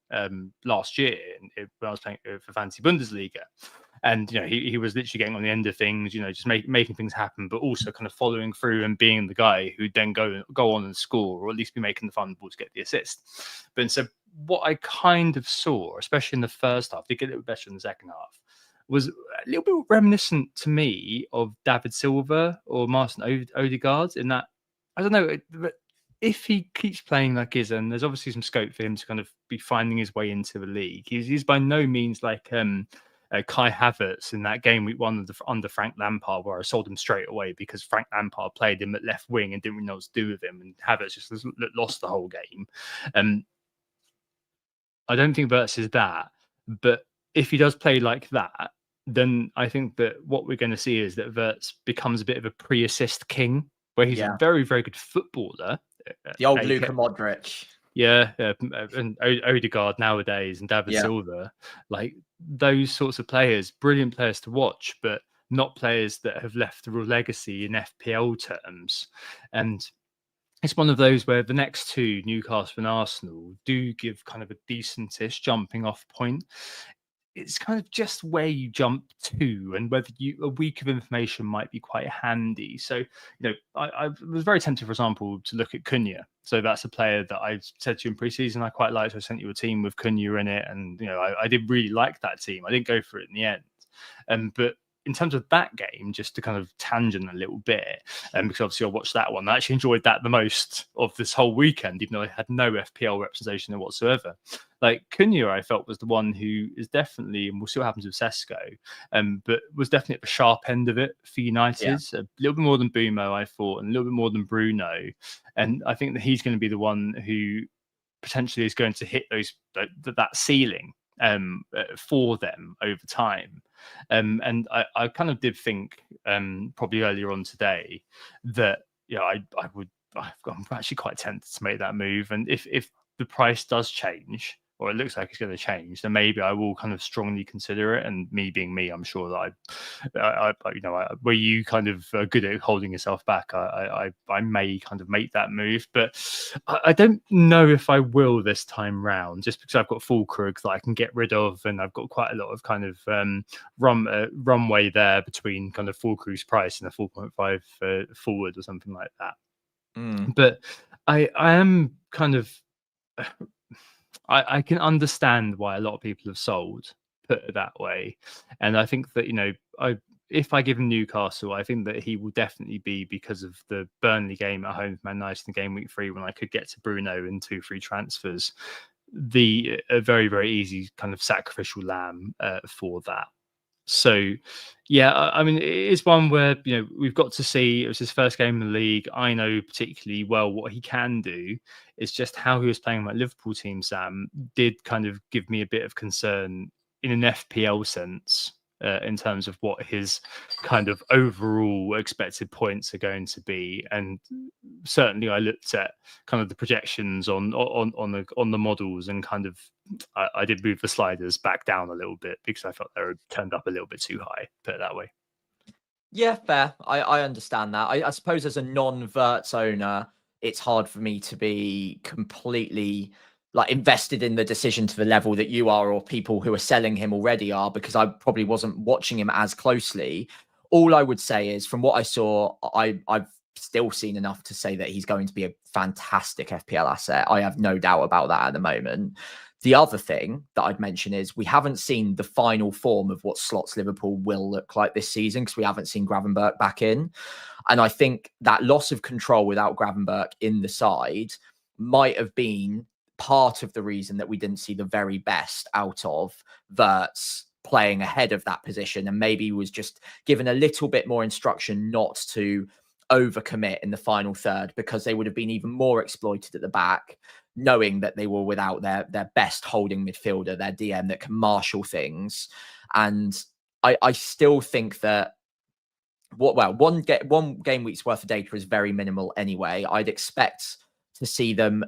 last year when I was playing for Fantasy Bundesliga. And, you know, he was literally getting on the end of things, you know, just making things happen, but also kind of following through and being the guy who'd then go on and score, or at least be making the fun ball to get the assist. But so what I kind of saw, especially in the first half, did get a little better in the second half, was a little bit reminiscent to me of David Silva or Martin Odegaard, in that, I don't know, but if he keeps playing like he's, and there's obviously some scope for him to kind of be finding his way into the league. He's by no means like Kai Havertz in that game week 1 under Frank Lampard, where I sold him straight away because Frank Lampard played him at left wing and didn't really know what to do with him, and Havertz just lost the whole game. I don't think Wirtz is that, but if he does play like that, then I think that what we're going to see is that Wirtz becomes a bit of a pre-assist king, where he's a very, very good footballer. The old Luka Modric. Yeah, and Odegaard nowadays, and David Silva, like those sorts of players, brilliant players to watch, but not players that have left a real legacy in FPL terms. And it's one of those where the next two, Newcastle and Arsenal, do give kind of a decentish jumping off point. It's kind of just where you jump to, and whether a week of information might be quite handy. So, you know, I was very tempted, for example, to look at Cunha. So that's a player that I said to you in preseason I quite liked. I sent you a team with Cunha in it, and, you know, I did really like that team. I didn't go for it in the end, but in terms of that game, just to kind of tangent a little bit, because obviously I watched that one. I actually enjoyed that the most of this whole weekend, even though I had no FPL representation there whatsoever. Like, Cunha, I felt, was the one who is definitely, and we'll see what happens with Sesko, but was definitely at the sharp end of it for United. Yeah. A little bit more than Bumo, I thought, and a little bit more than Bruno. And I think that he's going to be the one who potentially is going to hit that ceiling for them over time. And I kind of did think probably earlier on today that, you know, I'm actually quite tempted to make that move. And if the price does change, or it looks like it's going to change, then maybe I will kind of strongly consider it. And me being me, I'm sure that where you kind of are good at holding yourself back, I may kind of make that move. But I don't know if I will this time round, just because I've got Fulkrug that I can get rid of, and I've got quite a lot of kind of runway there between kind of Fulkrug's price and a 4.5 forward or something like that. But I am kind of... I can understand why a lot of people have sold, put it that way. And I think that, you know, if I give him Newcastle, I think that he will definitely be, because of the Burnley game at home, Man United in game week 3, when I could get to Bruno in 2 free transfers, a very, very easy kind of sacrificial lamb for that. So, yeah, I mean, it is one where, you know, we've got to see. It was his first game in the league. I know particularly well what he can do. It's just how he was playing my Liverpool team, Sam, did kind of give me a bit of concern in an FPL sense, in terms of what his kind of overall expected points are going to be. And certainly I looked at kind of the projections on the models, and kind of I did move the sliders back down a little bit because I felt they were turned up a little bit too high, put it that way. Yeah, fair. I understand that. I suppose as a non-Wirtz owner, it's hard for me to be completely like invested in the decision to the level that you are, or people who are selling him already are, because I probably wasn't watching him as closely. All I would say is, from what I saw, I've still seen enough to say that he's going to be a fantastic FPL asset. I have no doubt about that at the moment. The other thing that I'd mention is we haven't seen the final form of what slots Liverpool will look like this season because we haven't seen Gravenberch back in. And I think that loss of control without Gravenberch in the side might have been part of the reason that we didn't see the very best out of Wirtz playing ahead of that position, and maybe was just given a little bit more instruction not to overcommit in the final third, because they would have been even more exploited at the back, knowing that they were without their best holding midfielder, their DM that can marshal things. And I still think that one game week's worth of data is very minimal anyway. I'd expect to see them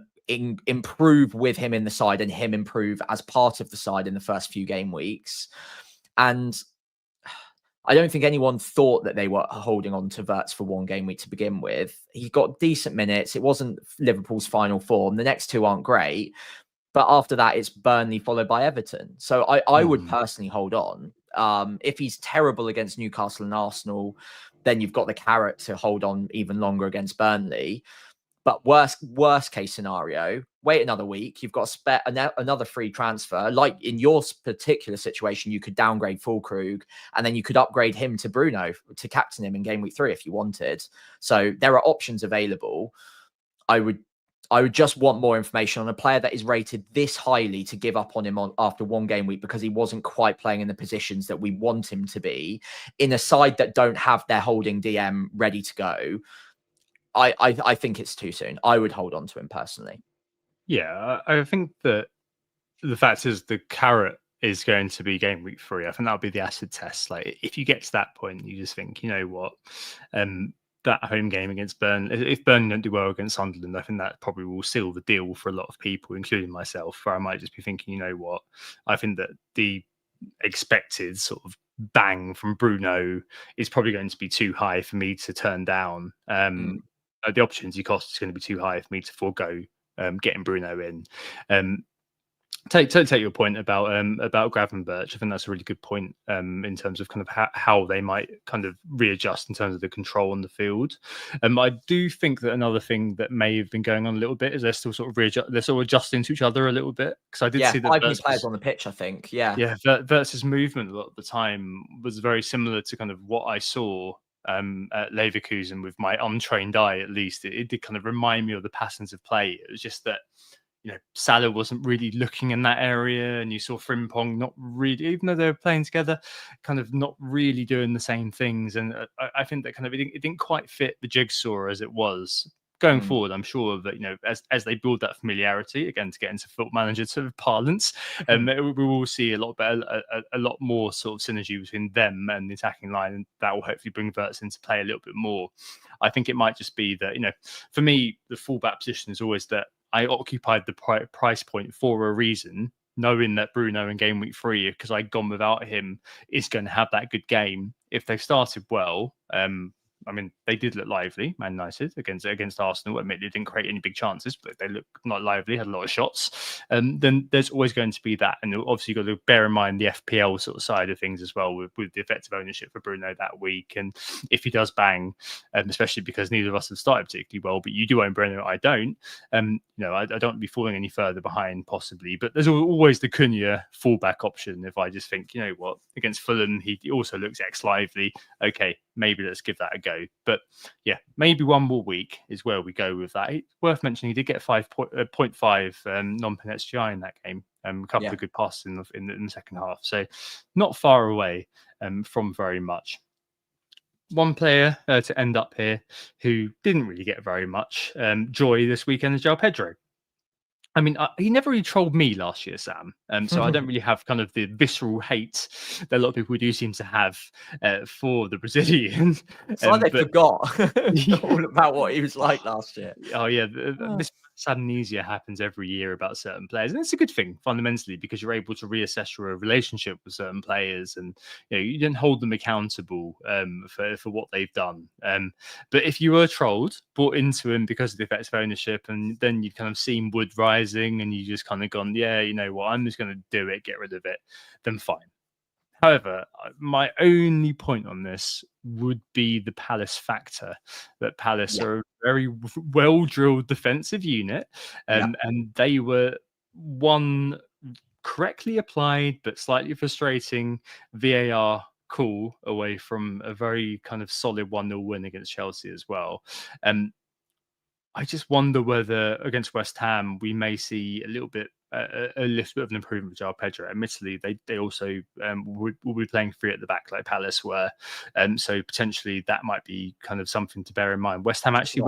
improve with him in the side and him improve as part of the side in the first few game weeks. And I don't think anyone thought that they were holding on to Wirtz for one game week to begin with. He got decent minutes. It wasn't Liverpool's final form. The next two aren't great. But after that, it's Burnley followed by Everton. So I would personally hold on. If he's terrible against Newcastle and Arsenal, then you've got the carrot to hold on even longer against Burnley. But worst case scenario, wait another week. You've got another free transfer. Like in your particular situation, you could downgrade Füllkrug and then you could upgrade him to Bruno to captain him in game week 3 if you wanted. So there are options available. I would just want more information on a player that is rated this highly to give up on him after one game week because he wasn't quite playing in the positions that we want him to be in a side that don't have their holding DM ready to go. I think it's too soon. I would hold on to him personally. Yeah, I think that the fact is the carrot is going to be game week 3. I think that'll be the acid test. Like if you get to that point, you just think, you know what, that home game against Burnley, if Burnley don't do well against Sunderland, I think that probably will seal the deal for a lot of people, including myself, where I might just be thinking, you know what, I think that the expected sort of bang from Bruno is probably going to be too high for me to turn down. The opportunity cost is going to be too high for me to forego getting Bruno in. Take your point about Gravenberch. I think that's a really good point in terms of kind of how they might kind of readjust in terms of the control on the field. I do think that another thing that may have been going on a little bit is they're still sort of adjusting to each other a little bit, because I did see that 5 new players on the pitch, I think. Wirtz's movement a lot of the time was very similar to kind of what I saw at Leverkusen with my untrained eye. At least it did kind of remind me of the patterns of play. It was just that, you know, Salah wasn't really looking in that area, and you saw Frimpong not really, even though they were playing together, kind of not really doing the same things. And I think that kind of it didn't quite fit the jigsaw as it was. Going forward, I'm sure that, you know, as they build that familiarity, again, to get into Football Manager sort of parlance, we will see a lot more sort of synergy between them and the attacking line, and that will hopefully bring Wirtz into play a little bit more. I think it might just be that, you know, for me, the fullback position is always that I occupied the price point for a reason, knowing that Bruno in game week 3, because I'd gone without him, is going to have that good game. If they started well, I mean, they did look lively, Man United, against Arsenal. Admittedly, didn't create any big chances, but they looked not lively, had a lot of shots. Then there's always going to be that. And obviously, you've got to bear in mind the FPL sort of side of things as well, with the effective ownership for Bruno that week. And if he does bang, especially because neither of us have started particularly well, but you do own Bruno, I don't. You know, I don't want to be falling any further behind, possibly. But there's always the Cunha fullback option. If I just think, you know what, against Fulham, he also looks ex-lively. Okay, maybe let's give that a go. But yeah, maybe one more week is where we go with that. It's worth mentioning he did get 5.5 non-pen XGI in that game. A couple of good passes in the second half. So not far away from very much. One player to end up here who didn't really get very much joy this weekend is João Pedro. I mean, he never really trolled me last year, Sam. So I don't really have kind of the visceral hate that a lot of people do seem to have for the Brazilian. It's like they forgot all about what he was like last year. Oh, yeah. This amnesia happens every year about certain players. And it's a good thing, fundamentally, because you're able to reassess your relationship with certain players, and you don't hold them accountable for what they've done. But if you were trolled, bought into him because of the effective ownership, and then you've kind of seen Wood rising and you just kind of gone, yeah, you know what, I'm just going to do it, get rid of it, then fine. However, my only point on this would be the Palace factor. That Palace are a very well-drilled defensive unit, and they were one correctly applied but slightly frustrating VAR call away from a very kind of solid 1-0 win against Chelsea as well. I just wonder whether against West Ham we may see a little bit a little bit of an improvement with João Pedro. Admittedly, they also will be playing free at the back like Palace were, so potentially that might be kind of something to bear in mind. West Ham actually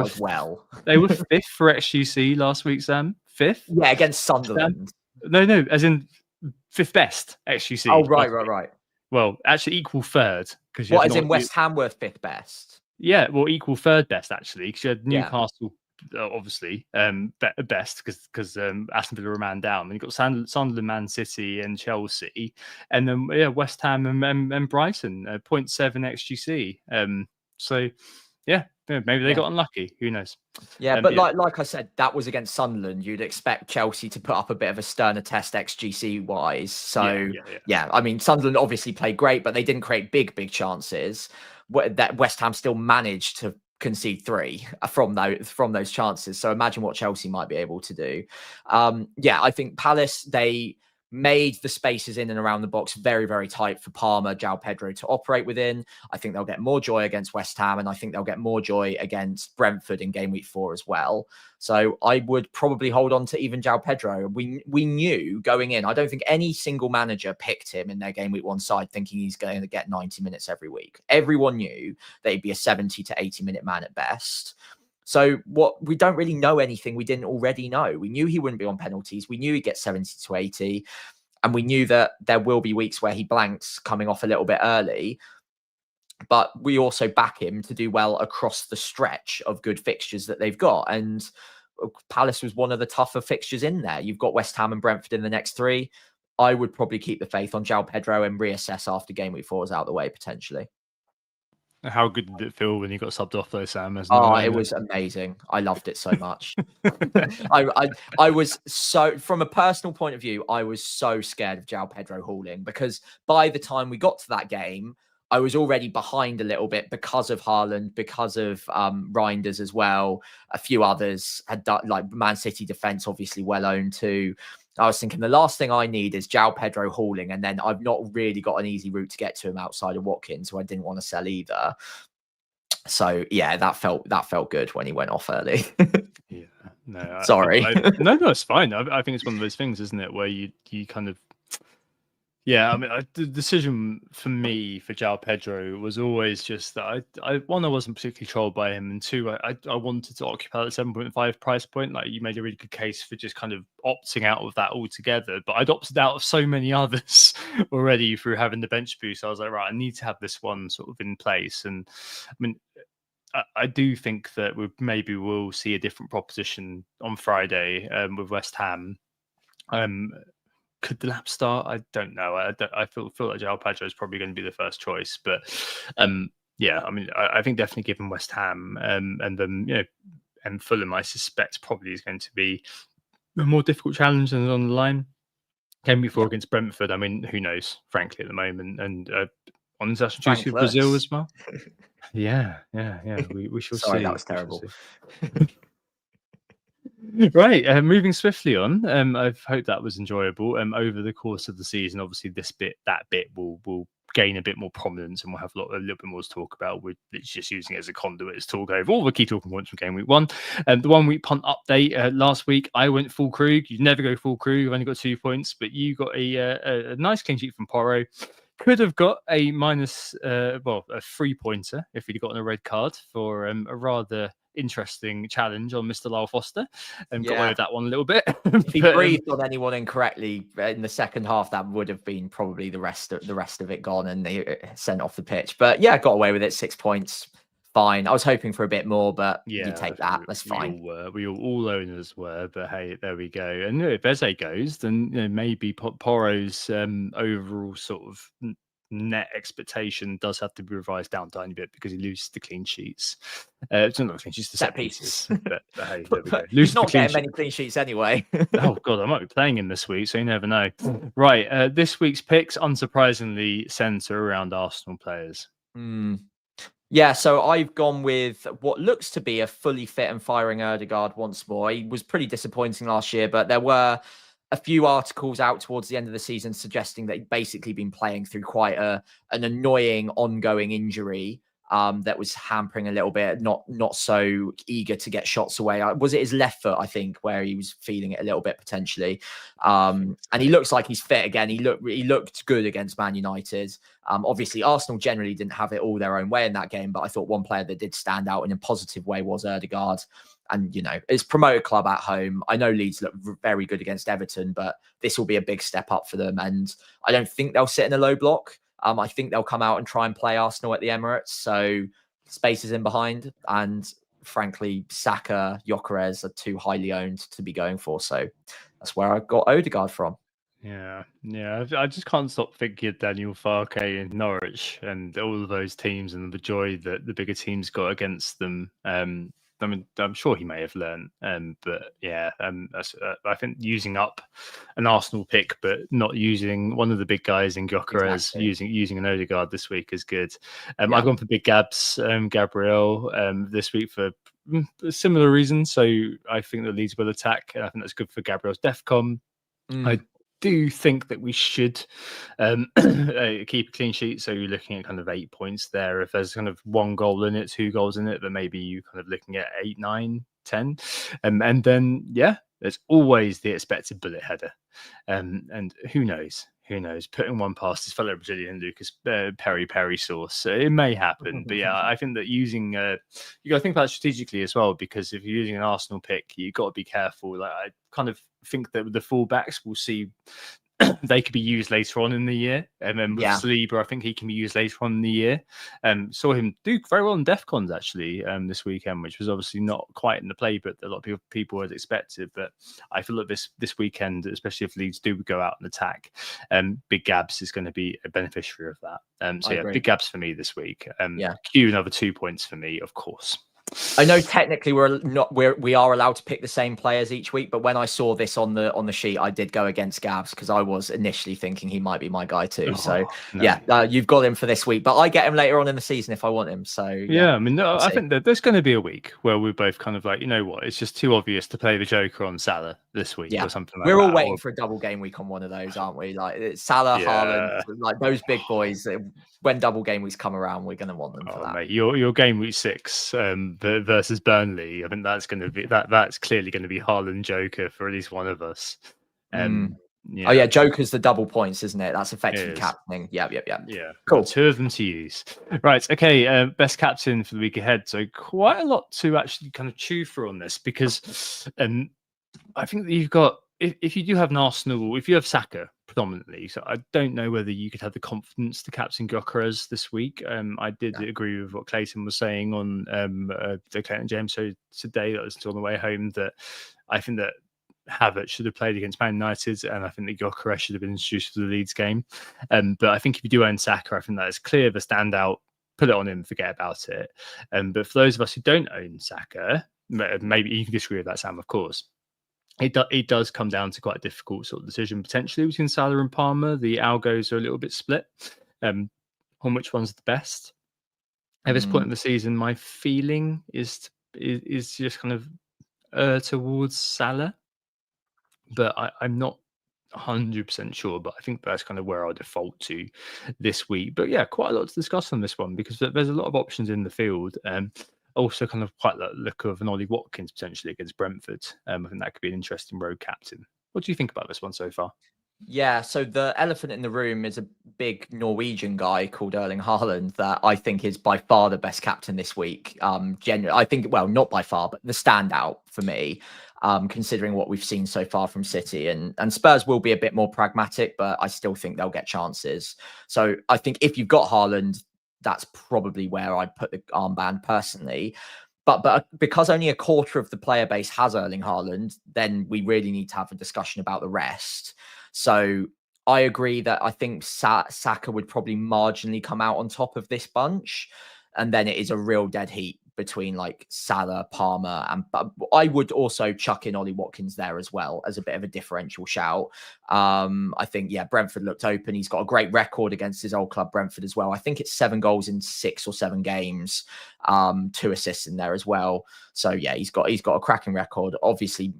they were fifth for XGC last week, Sam. Fifth, against Sunderland. No, as in fifth best XGC. Oh, right. Well, actually equal third because what is in West Ham were fifth best? Yeah, well, equal third best actually because you had Newcastle. Obviously, best because Aston Villa were man down. And you've got Sunderland, Man City, and Chelsea, and then West Ham and Brighton, 0.7 XGC. So maybe they got unlucky. Who knows? But like I said, that was against Sunderland. You'd expect Chelsea to put up a bit of a sterner test XGC wise. So I mean, Sunderland obviously played great, but they didn't create big chances. That West Ham still managed to concede 3 from those chances. So imagine what Chelsea might be able to do. I think Palace, they made the spaces in and around the box very, very tight for Palmer, João Pedro to operate within. I think they'll get more joy against West Ham, and I think they'll get more joy against Brentford in game week 4 as well. So I would probably hold on to even João Pedro. We knew going in, I don't think any single manager picked him in their game week 1 side thinking he's going to get 90 minutes every week. Everyone knew that he'd be a 70 to 80 minute man at best. So we don't really know anything we didn't already know. We knew he wouldn't be on penalties. We knew he'd get 70 to 80. And we knew that there will be weeks where he blanks coming off a little bit early. But we also back him to do well across the stretch of good fixtures that they've got. And Palace was one of the tougher fixtures in there. You've got West Ham and Brentford in the next 3. I would probably keep the faith on João Pedro and reassess after game week 4 is out of the way, potentially. How good did it feel when you got subbed off though, Sam? It was amazing. I loved it so much. I was so, from a personal point of view, I was so scared of João Pedro hauling because by the time we got to that game, I was already behind a little bit because of Haaland, because of Reijnders as well. A few others had done, like Man City defense, obviously well owned too. I was thinking the last thing I need is João Pedro hauling, and then I've not really got an easy route to get to him outside of Watkins, who I didn't want to sell either. So that felt good when he went off early. Sorry. No, it's fine. I think it's one of those things, isn't it, where you kind of. Yeah, I mean, the decision for me for João Pedro was always just that I wasn't particularly trolled by him, and 2, I wanted to occupy that 7.5 price point. Like, you made a really good case for just kind of opting out of that altogether, but I'd opted out of so many others already through having the bench boost. I was like, right, I need to have this one sort of in place. And I mean, I do think that we'll see a different proposition on Friday with West Ham. Could the lap start? I don't know. I feel like João Pedro is probably going to be the first choice, but I mean, I think definitely given West Ham and then and Fulham, I suspect probably is going to be a more difficult challenge than on the line. Game before against Brentford. I mean, who knows? Frankly, at the moment, and on international duty with Brazil as well. Yeah. We shall see. Sorry, that was terrible. Right, moving swiftly on. I hope that was enjoyable. Over the course of the season, obviously, that bit will gain a bit more prominence, and we'll have a little bit more to talk about. We're just using it as a conduit to talk over all the key talking points from game week 1. The 1 week punt update last week, I went full Krug. You never go full Krug. You've only got 2 points, but you got a nice clean sheet from Porro. Could have got a minus, a 3-pointer if he'd gotten a red card for a rather interesting challenge on Mr. Lyle Foster, and got away with that one a little bit. If he breathed on anyone incorrectly in the second half, that would have been probably the rest of it gone, and they sent off the pitch. But got away with it. 6 points, fine. I was hoping for a bit more, but you take that. That's fine. We all owners were, but hey, there we go. And if Eze goes, then maybe Porro's overall sort of net expectation does have to be revised down a tiny bit because he loses the clean sheets. It's not the clean sheets, the set pieces. But hey, there we go. He's not getting many clean sheets anyway. Oh god, I might be playing him this week, so you never know. Right, this week's picks, unsurprisingly, centre around Arsenal players. Yeah, so I've gone with what looks to be a fully fit and firing Odegaard once more. He was pretty disappointing last year, but there were a few articles out towards the end of the season suggesting that he'd basically been playing through quite an annoying ongoing injury that was hampering a little bit, not so eager to get shots away. Was it his left foot, I think, where he was feeling it a little bit potentially? And he looks like he's fit again. He looked good against Man United. Obviously, Arsenal generally didn't have it all their own way in that game, but I thought one player that did stand out in a positive way was Odegaard. And, you know, it's promoted club at home. I know Leeds look very good against Everton, but this will be a big step up for them. And I don't think they'll sit in a low block. I think they'll come out and try and play Arsenal at the Emirates. So spaces in behind. And frankly, Saka, Gyökeres are too highly owned to be going for. So that's where I got Odegaard from. Yeah. I just can't stop thinking of Daniel Farke in Norwich and all of those teams and the joy that the bigger teams got against them. I mean, I'm sure he may have learned, but yeah, I think using up an Arsenal pick, but not using one of the big guys in Gyökeres, using an Odegaard this week is good. I've gone for Big Gabs, Gabriel, this week for a similar reasons. So I think the Leeds will attack, and I think that's good for Gabriel's DEFCON. I do think that we should keep a clean sheet. So you're looking at kind of 8 points there. If there's kind of 1 goal in it, 2 goals in it, then maybe you kind of looking at 8, 9, 10. And then, yeah, there's always the expected bullet header. And who knows? Putting one past his fellow Brazilian Lucas Peri sauce. So it may happen. But yeah, I think that using, you got to think about it strategically as well, because if you're using an Arsenal pick, you've got to be careful. Like, I kind of think that the fullbacks will see they could be used later on in the year. And then with Saliba, I think he can be used later on in the year. Saw him do very well in DEFCONs actually this weekend, which was obviously not quite in the playbook that a lot of people had expected. But I feel like this weekend, especially if Leeds do go out and attack, Big Gabs is going to be a beneficiary of that. So yeah, Big Gabs for me this week. Q another 2 points for me, of course. I know technically we are allowed to pick the same players each week, but when I saw this on the sheet, I did go against Gabs because I was initially thinking he might be my guy too. You've got him for this week, but I get him later on in the season if I want him. So I mean, I think that there's going to be a week where we're both kind of like, you know what, it's just too obvious to play the Joker on Salah this week or something like that. We're all waiting for a double game week on one of those, aren't we? Like it's Salah, Haaland, like those big boys. When double game weeks come around, we're going to want them for that. Mate, your game week 6 versus Burnley, I think that's going to be that's clearly going to be Haaland Joker for at least one of us. Joker's the double points, isn't it? That's effectively captaining. Yeah. Cool. 2 of them to use. Right. Okay. Best captain for the week ahead. So quite a lot to actually kind of chew through on this because I think that you've got if you do have an Arsenal, if you have Saka predominantly, so I don't know whether you could have the confidence to captain Gyökeres this week. I did agree with what Clayton was saying on the Clayton James show today that was still on the way home, that I think that Havertz should have played against Man United, and I think that Gyökeres should have been introduced for the Leeds game. But I think if you do own Saka, I think that is clear the standout. Put it on him, forget about it. But for those of us who don't own Saka, maybe you can disagree with that, Sam, of course. It does come down to quite a difficult sort of decision potentially between Salah and Palmer. The algos are a little bit split on which one's the best. At this point in the season, my feeling is just kind of towards Salah, but I'm not 100% sure. But I think that's kind of where I'll default to this week. But yeah, quite a lot to discuss on this one because there's a lot of options in the field. Also kind of quite the look of an Ollie Watkins potentially against Brentford. I think that could be an interesting road captain. What do you think about this one so far? Yeah, so the elephant in the room is a big Norwegian guy called Erling Haaland that I think is by far the best captain this week. Generally, I think, well, not by far, but the standout for me, considering what we've seen so far from City. And Spurs will be a bit more pragmatic, but I still think they'll get chances. So I think if you've got Haaland, that's probably where I'd put the armband personally. But because only a quarter of the player base has Erling Haaland, then we really need to have a discussion about the rest. So I agree that I think Saka would probably marginally come out on top of this bunch. And then it is a real dead heat between like Salah, Palmer, and but I would also chuck in Ollie Watkins there as well as a bit of a differential shout. I think, yeah, Brentford looked open. He's got a great record against his old club, Brentford, as well. I think it's 7 goals in 6 or 7 games, 2 assists in there as well. So yeah, he's got a cracking record. Obviously,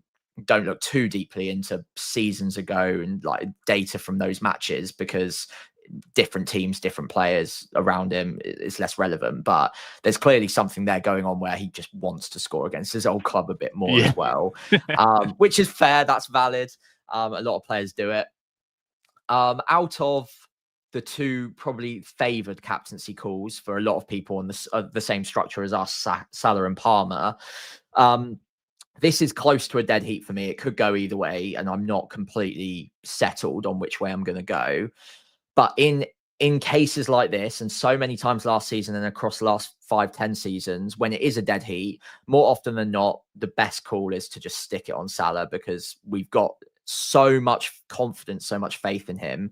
don't look too deeply into seasons ago and like data from those matches, because different teams, different players around him is less relevant, but there's clearly something there going on where he just wants to score against his old club a bit more as well, which is fair. That's valid. A lot of players do it. Out of the 2 probably favoured captaincy calls for a lot of people on the same structure as us, Salah and Palmer, this is close to a dead heat for me. It could go either way, and I'm not completely settled on which way I'm going to go. But in cases like this, and so many times last season and across the last 5-10 seasons, when it is a dead heat, more often than not, the best call is to just stick it on Salah, because we've got so much confidence, so much faith in him.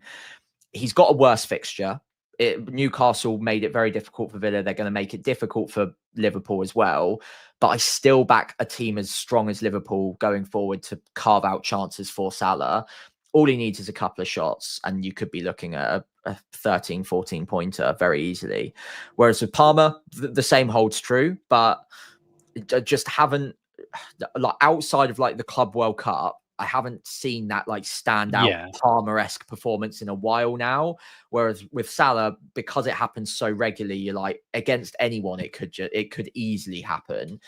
He's got a worse fixture. Newcastle made it very difficult for Villa. They're going to make it difficult for Liverpool as well. But I still back a team as strong as Liverpool going forward to carve out chances for Salah. All he needs is a couple of shots, and you could be looking at a 13, 14 pointer very easily. Whereas with Palmer, the same holds true, but I just haven't, like, outside of like the Club World Cup, I haven't seen that like standout Palmer-esque performance in a while now. Whereas with Salah, because it happens so regularly, you're like, against anyone, it could easily happen.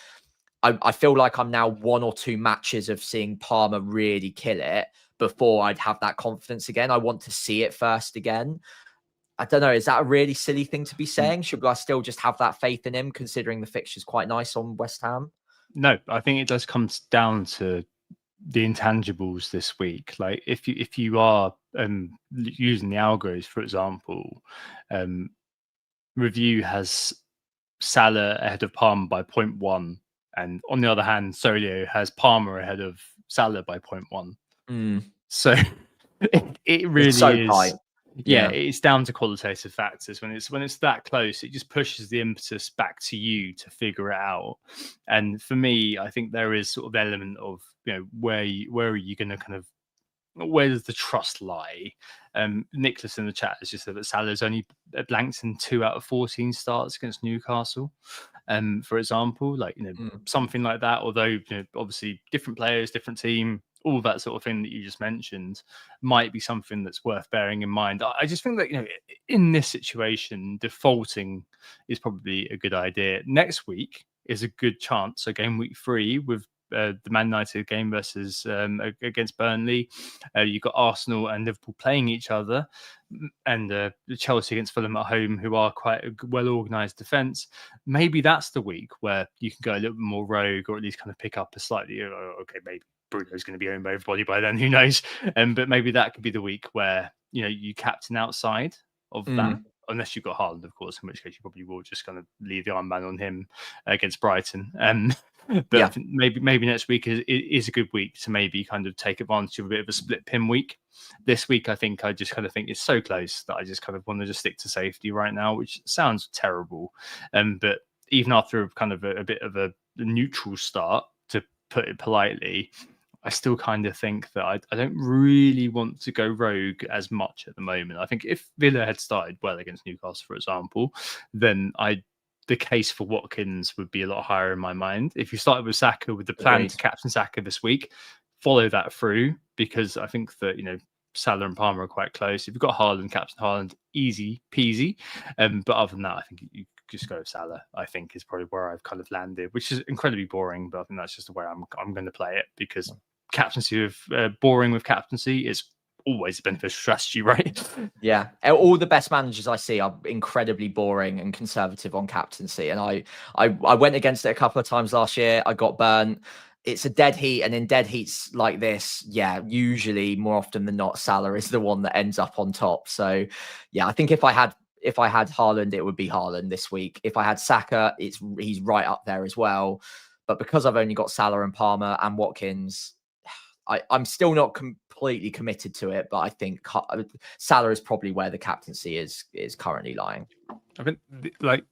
I feel like I'm now 1 or 2 matches of seeing Palmer really kill it before I'd have that confidence again. I want to see it first again. I don't know. Is that a really silly thing to be saying? Should I still just have that faith in him, considering the fixture's quite nice on West Ham? No, I think it does come down to the intangibles this week. Like if you are using the algos, for example, Review has Salah ahead of Palmer by 0.1, and on the other hand, Solio has Palmer ahead of Salah by 0.1. So it really is so tight. Yeah, it's down to qualitative factors. When it's that close, it just pushes the impetus back to you to figure it out. And for me, I think there is sort of element of, you know, where are you going to kind of, where does the trust lie? Nicholas in the chat has just said that Salah's only blanked in 2 out of 14 starts against Newcastle. For example, like, you know, something like that. Although, you know, obviously different players, different team, all that sort of thing that you just mentioned might be something that's worth bearing in mind. I just think that, you know, in this situation, defaulting is probably a good idea. Next week is a good chance. So game week 3 with the Man United game versus against Burnley. You've got Arsenal and Liverpool playing each other, and Chelsea against Fulham at home, who are quite a well-organised defence. Maybe that's the week where you can go a little bit more rogue, or at least kind of pick up a slightly, okay, maybe Bruno's going to be owned by everybody by then, who knows? But maybe that could be the week where, you know, you captain outside of that. Unless you've got Haaland, of course, in which case you probably will just kind of leave the armband on him against Brighton. But I think maybe next week is a good week to maybe kind of take advantage of a bit of a split pin week. This week, I just kind of think it's so close that I just kind of want to just stick to safety right now, which sounds terrible. But even after kind of a bit of a neutral start, to put it politely, I still kind of think that I don't really want to go rogue as much at the moment. I think if Villa had started well against Newcastle, for example, then the case for Watkins would be a lot higher in my mind. If you started with Saka with the plan to captain Saka this week, follow that through, because I think that, you know, Salah and Palmer are quite close. If you've got Haaland, captain Haaland, easy peasy. But other than that, I think you just go with Salah, I think, is probably where I've kind of landed, which is incredibly boring, but I think that's just the way I'm going to play it, because captaincy with boring with captaincy is always a beneficial strategy, right? Yeah, all the best managers I see are incredibly boring and conservative on captaincy, and I went against it a couple of times last year. I got burnt. It's a dead heat, and in dead heats like this, yeah, usually more often than not, Salah is the one that ends up on top. So yeah, I think if I had Haaland, it would be Haaland this week. If I had Saka, he's right up there as well. But because I've only got Salah and Palmer and Watkins, I'm still not completely committed to it, but I think Salah is probably where the captaincy is currently lying. I think like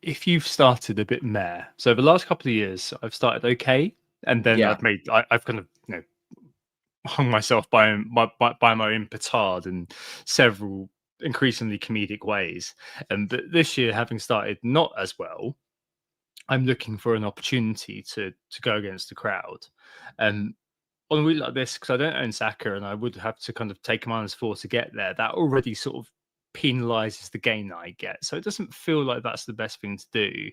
if you've started a bit meh, so the last couple of years I've started okay, and then Yeah. I've kind of hung myself by my own petard in several increasingly comedic ways. But this year, having started not as well, I'm looking for an opportunity to go against the crowd. And on a week like this, because I don't own Saka and I would have to kind of take -4 to get there, that already sort of penalizes the gain that I get. So it doesn't feel like that's the best thing to do.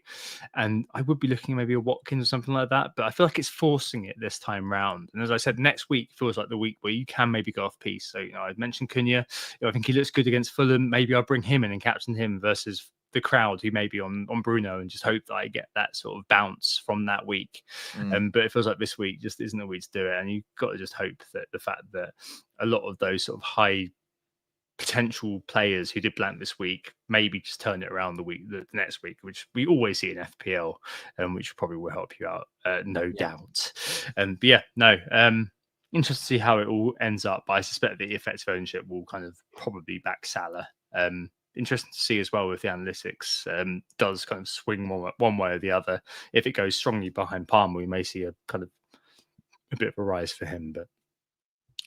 And I would be looking maybe a Watkins or something like that, but I feel like it's forcing it this time round. And as I said, next week feels like the week where you can maybe go off piece. So, I mentioned Cunha. I think he looks good against Fulham. Maybe I'll bring him in and captain him versus the crowd who may be on Bruno, and just hope that I get that sort of bounce from that week. But it feels like this week just isn't the week to do it. And you've got to just hope that the fact that a lot of those sort of high potential players who did blank this week maybe just turn it around the next week, which we always see in FPL, which probably will help you out, no doubt. But yeah, no, interested to see how it all ends up. But I suspect the effective ownership will kind of probably back Salah. Interesting to see as well if the analytics does kind of swing one way or the other. If it goes strongly behind Palmer, we may see a kind of a bit of a rise for him, but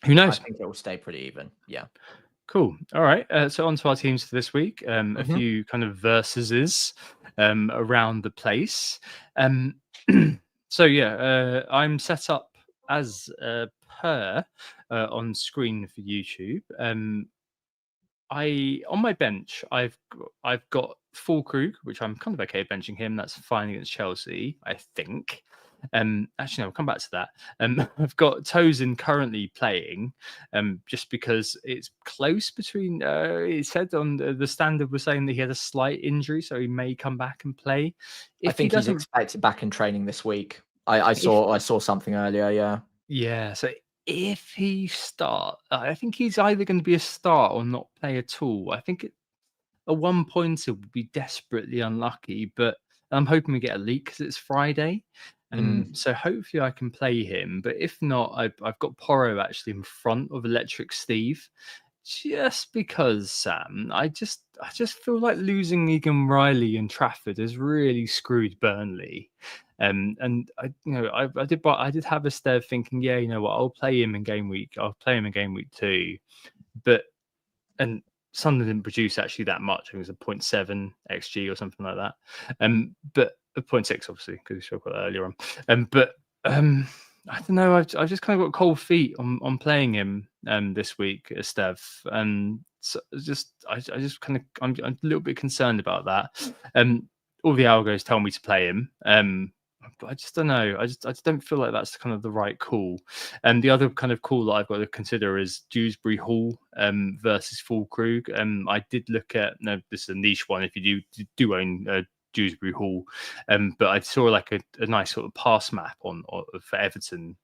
who knows? I think it will stay pretty even. Yeah. Cool. All right. So on to our teams for this week. A few kind of versuses around the place. So yeah, I'm set up as per on screen for YouTube. On my bench, I've got Fulkrug, which I'm kind of okay benching him. That's fine against Chelsea, I think. Actually, no, I'll come back to that. I've got Tosin currently playing, just because it's close between. It said on the standard was saying that he had a slight injury, so he may come back and play. I think he's expected back in training this week. I saw something earlier. Yeah. Yeah. So if he starts, I think he's either going to be a start or not play at all. I think a 1-pointer would be desperately unlucky, but I'm hoping we get a leak because it's Friday. So hopefully I can play him. But if not, I've got Porro actually in front of Electric Steve, just because Sam, I just feel like losing Egan Riley and Trafford has really screwed Burnley. And I did have a stare thinking, yeah, you know what, I'll play him in game week. I'll play him in game week 2, and Sunderland didn't produce actually that much. I think it was a 0.7 XG or something like that. But a 0.6 obviously because we spoke about that earlier on. But I don't know. I've just kind of got cold feet on playing him this week, Stev, and so I just kind of I'm a little bit concerned about that. All the algos tell me to play him. But I just don't know. I just don't feel like that's kind of the right call. And the other kind of call that I've got to consider is Dewsbury Hall versus Fulkrug. I did look at. No, this is a niche one. If you do own Dewsbury Hall, but I saw like a nice sort of pass map for Everton,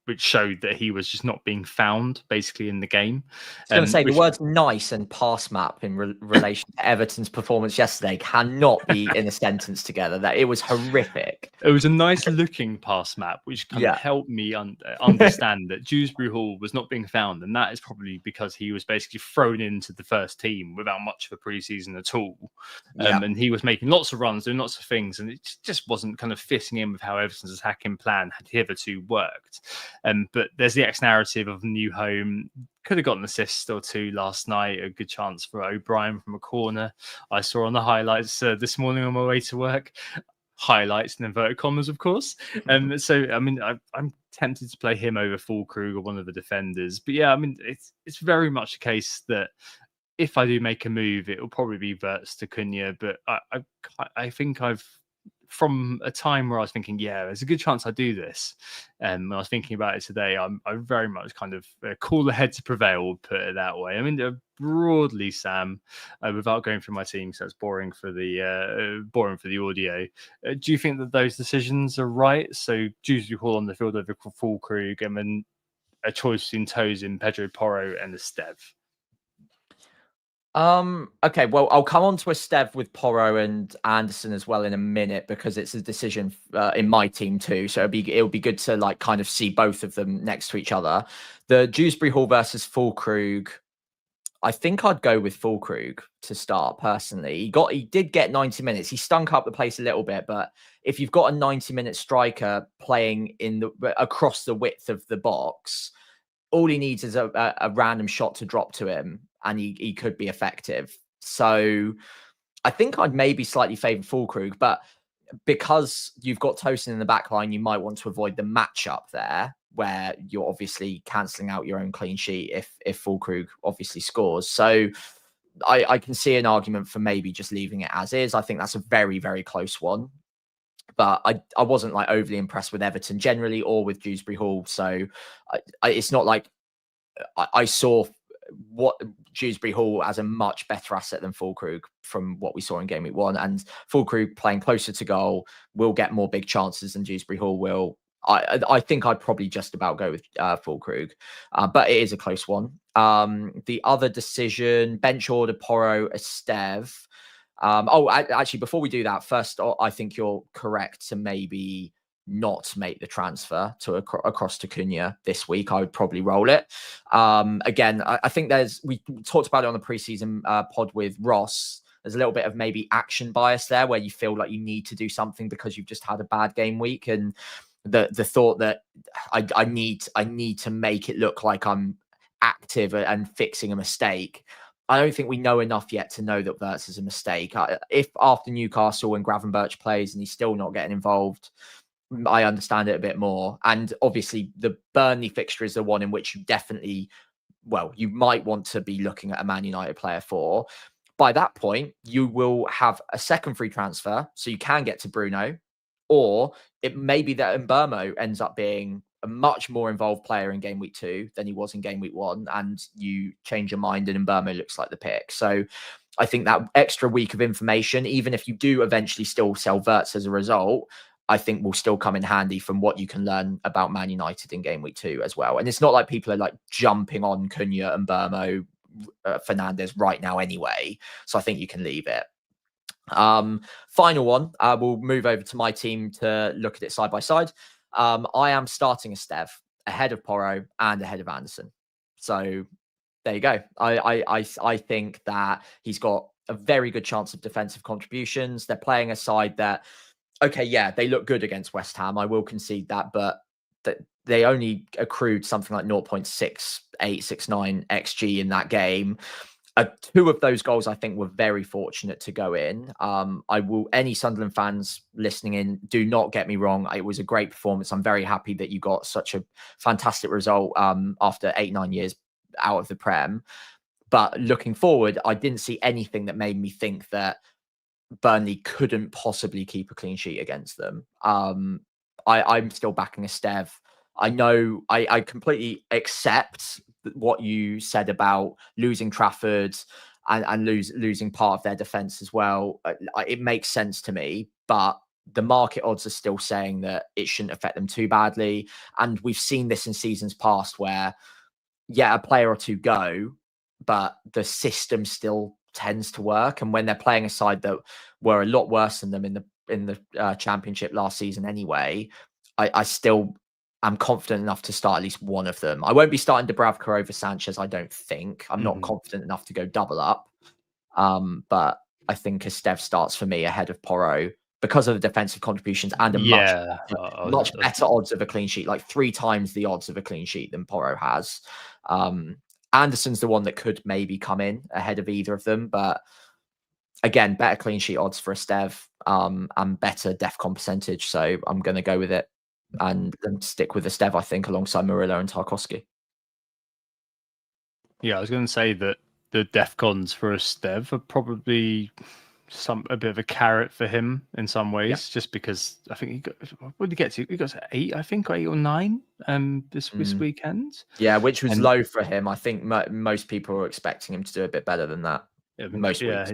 which showed that he was just not being found basically in the game. I was going to say the words nice and pass map in relation to Everton's performance yesterday cannot be in a sentence together. That it was horrific. It was a nice looking pass map, which kind of helped me understand that Dewsbury Hall was not being found. And that is probably because he was basically thrown into the first team without much of a preseason at all. And he was making lots of runs, doing lots of things. And it just wasn't kind of fitting in with how Everton's attacking plan had hitherto worked. But there's the X narrative of new home. Could have got an assist or two last night. A good chance for O'Brien from a corner. I saw on the highlights this morning on my way to work. Highlights in inverted commas, of course. So I mean, I'm tempted to play him over Fulkrug or one of the defenders. But yeah, I mean, it's very much a case that if I do make a move, it will probably be Verts to Cunha. But I think from a time where I was thinking, yeah, there's a good chance I do this. When I was thinking about it today, I very much kind of cooler head to prevail, put it that way. I mean, broadly, Sam, without going through my team, so it's boring for the audio. Do you think that those decisions are right? So, Dewsbury Hall on the field over Fulkrug, and then a choice between Tosin, Pedro Porro, and Estev. Okay, well, I'll come on to Estev with Porro and Anderson as well in a minute, because it's a decision in my team too. So it'll be good to like kind of see both of them next to each other. The Dewsbury Hall versus Fulkrug. I think I'd go with Fulkrug to start personally. He did get 90 minutes. He stunk up the place a little bit, but if you've got a 90-minute striker playing across the width of the box, all he needs is a random shot to drop to him, and he could be effective. So I think I'd maybe slightly favour Fulkrug, but because you've got Tosin in the back line, you might want to avoid the matchup there, where you're obviously cancelling out your own clean sheet if Fulkrug obviously scores. So I can see an argument for maybe just leaving it as is. I think that's a very, very close one. But I wasn't like overly impressed with Everton generally or with Dewsbury Hall. So it's not like I saw what Dewsbury Hall as a much better asset than Fulkrug from what we saw in Gameweek 1. And Fulkrug playing closer to goal will get more big chances than Dewsbury Hall will. I think I'd probably just about go with Fulkrug, but it is a close one. The other decision, bench order, Porro, Estev. Actually, before we do that, first, I think you're correct to maybe not make the transfer to across to Cunha this week. I would probably roll it. Again, I think we talked about it on the preseason pod with Ross. There's a little bit of maybe action bias there, where you feel like you need to do something because you've just had a bad game week, and the thought that I need to make it look like I'm active and fixing a mistake. I don't think we know enough yet to know that Wirtz is a mistake. If after Newcastle when Gravenberch plays and he's still not getting involved, I understand it a bit more. And obviously the Burnley fixture is the one in which you definitely, you might want to be looking at a Man United player for. By that point, you will have a second free transfer, so you can get to Bruno, or it may be that Mbeumo ends up being a much more involved player in game week 2 than he was in game week 1, and you change your mind and Mbeumo looks like the pick. So I think that extra week of information, even if you do eventually still sell Wirtz as a result, I think will still come in handy from what you can learn about Man United in game week 2 as well. And it's not like people are like jumping on Cunha and Mbeumo, Fernandes right now anyway. So I think you can leave it. Final one, we'll move over to my team to look at it side by side. I am starting Estev ahead of Porro and ahead of Anderson. So there you go. I think that he's got a very good chance of defensive contributions. They're playing a side that, okay, yeah, they look good against West Ham. I will concede that, but they only accrued something like 0.6869 XG in that game. 2 of those goals, I think, were very fortunate to go in. Any Sunderland fans listening in, do not get me wrong. It was a great performance. I'm very happy that you got such a fantastic result after 8-9 years out of the Prem. But looking forward, I didn't see anything that made me think that Burnley couldn't possibly keep a clean sheet against them. I'm still backing Estev. I know I completely accept what you said about losing Trafford and losing part of their defense as well. It makes sense to me, but the market odds are still saying that it shouldn't affect them too badly. And we've seen this in seasons past where, a player or two go, but the system still tends to work. And when they're playing a side that were a lot worse than them in the Championship last season anyway, I still am confident enough to start at least one of them. I won't be starting Dubravka over Sanchez, I don't think. I'm not confident enough to go double up. But I think Estev starts for me ahead of Porro because of the defensive contributions and a much better odds of a clean sheet, like 3 times the odds of a clean sheet than Porro has. Anderson's the one that could maybe come in ahead of either of them, but again, better clean sheet odds for Estev and better defcon percentage. So I'm going to go with it and stick with Estev, I think, alongside Murillo and Tarkowski. Yeah, I was going to say that the defcons for Estev are probably a bit of a carrot for him in some ways, just because I think he got, what did he get to? He got to 8, I think, or 8 or 9 this weekend. Yeah, which was low for him. I think most people were expecting him to do a bit better than that. Most weeks.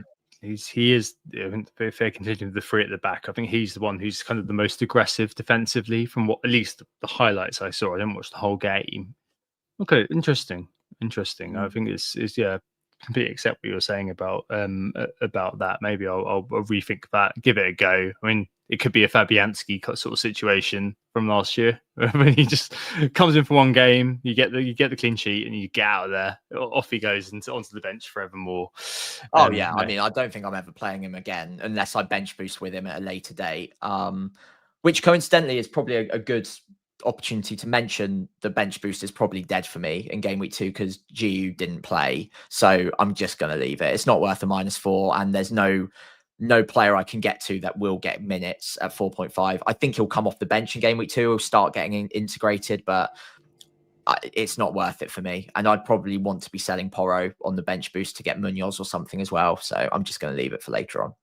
He is a fair contingent of the 3 at the back. I think he's the one who's kind of the most aggressive defensively from what, at least the highlights I saw. I didn't watch the whole game. Okay, interesting. I think it's completely accept what you're saying about that. Maybe I'll rethink that, give it a go. I mean, it could be a Fabianski sort of situation from last year when he just comes in for one game, you get the clean sheet, and you get out of there. Off he goes onto the bench forevermore. Oh yeah, I mean, I don't think I'm ever playing him again unless I bench boost with him at a later date. Which coincidentally is probably a good opportunity to mention. The bench boost is probably dead for me in game week 2 because GU didn't play, so I'm just going to leave it. It's not worth a -4, and there's no player I can get to that will get minutes at 4.5. I think he'll come off the bench in game week 2. He'll start getting integrated, but it's not worth it for me. And I'd probably want to be selling Porro on the bench boost to get Munoz or something as well. So I'm just going to leave it for later on.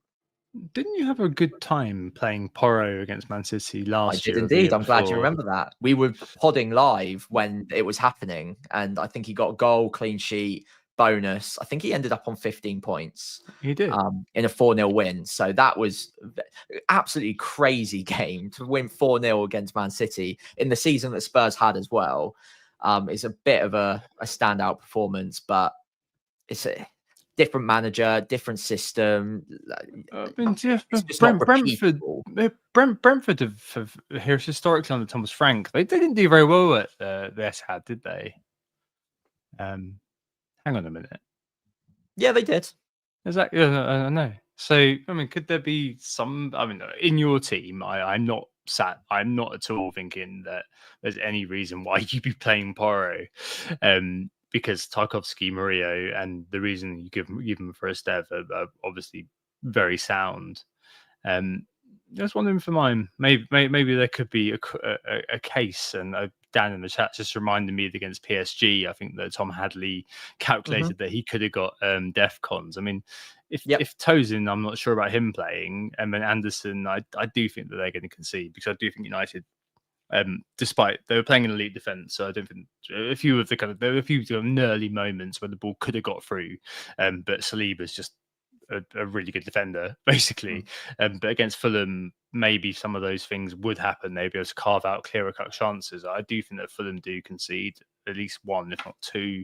Didn't you have a good time playing Porro against Man City last year? I did indeed. I'm glad you remember that. We were podding live when it was happening, and I think he got a goal, clean sheet, bonus. I think he ended up on 15 points. He did. In a 4-0 win. So that was absolutely crazy game to win 4-0 against Man City in the season that Spurs had as well. It's a bit of a standout performance, but it's a different manager, different system. Brentford have historically under Thomas Frank. They didn't do very well at the Etihad, did they? Hang on a minute. Yeah, they did. Exactly. I know. So, I mean, could there be some? I mean, in your team, I'm not at all thinking that there's any reason why you'd be playing Porro, because Tarkovsky, Murillo, and the reason you give them for Estev are obviously very sound. Just wondering for mine, maybe there could be a case, and Dan in the chat just reminded me that against PSG, I think that Tom Hadley calculated that he could have got DEFCONs. I mean, if Tosin, I'm not sure about him playing, and then Anderson, I do think that they're going to concede, because I do think United, despite they were playing an elite defense, so I don't think there were a few early moments where the ball could have got through, but Saliba's just a really good defender, basically. But against Fulham, maybe some of those things would happen. They'd be able to carve out clearer cut chances. I do think that Fulham do concede at least one, if not two,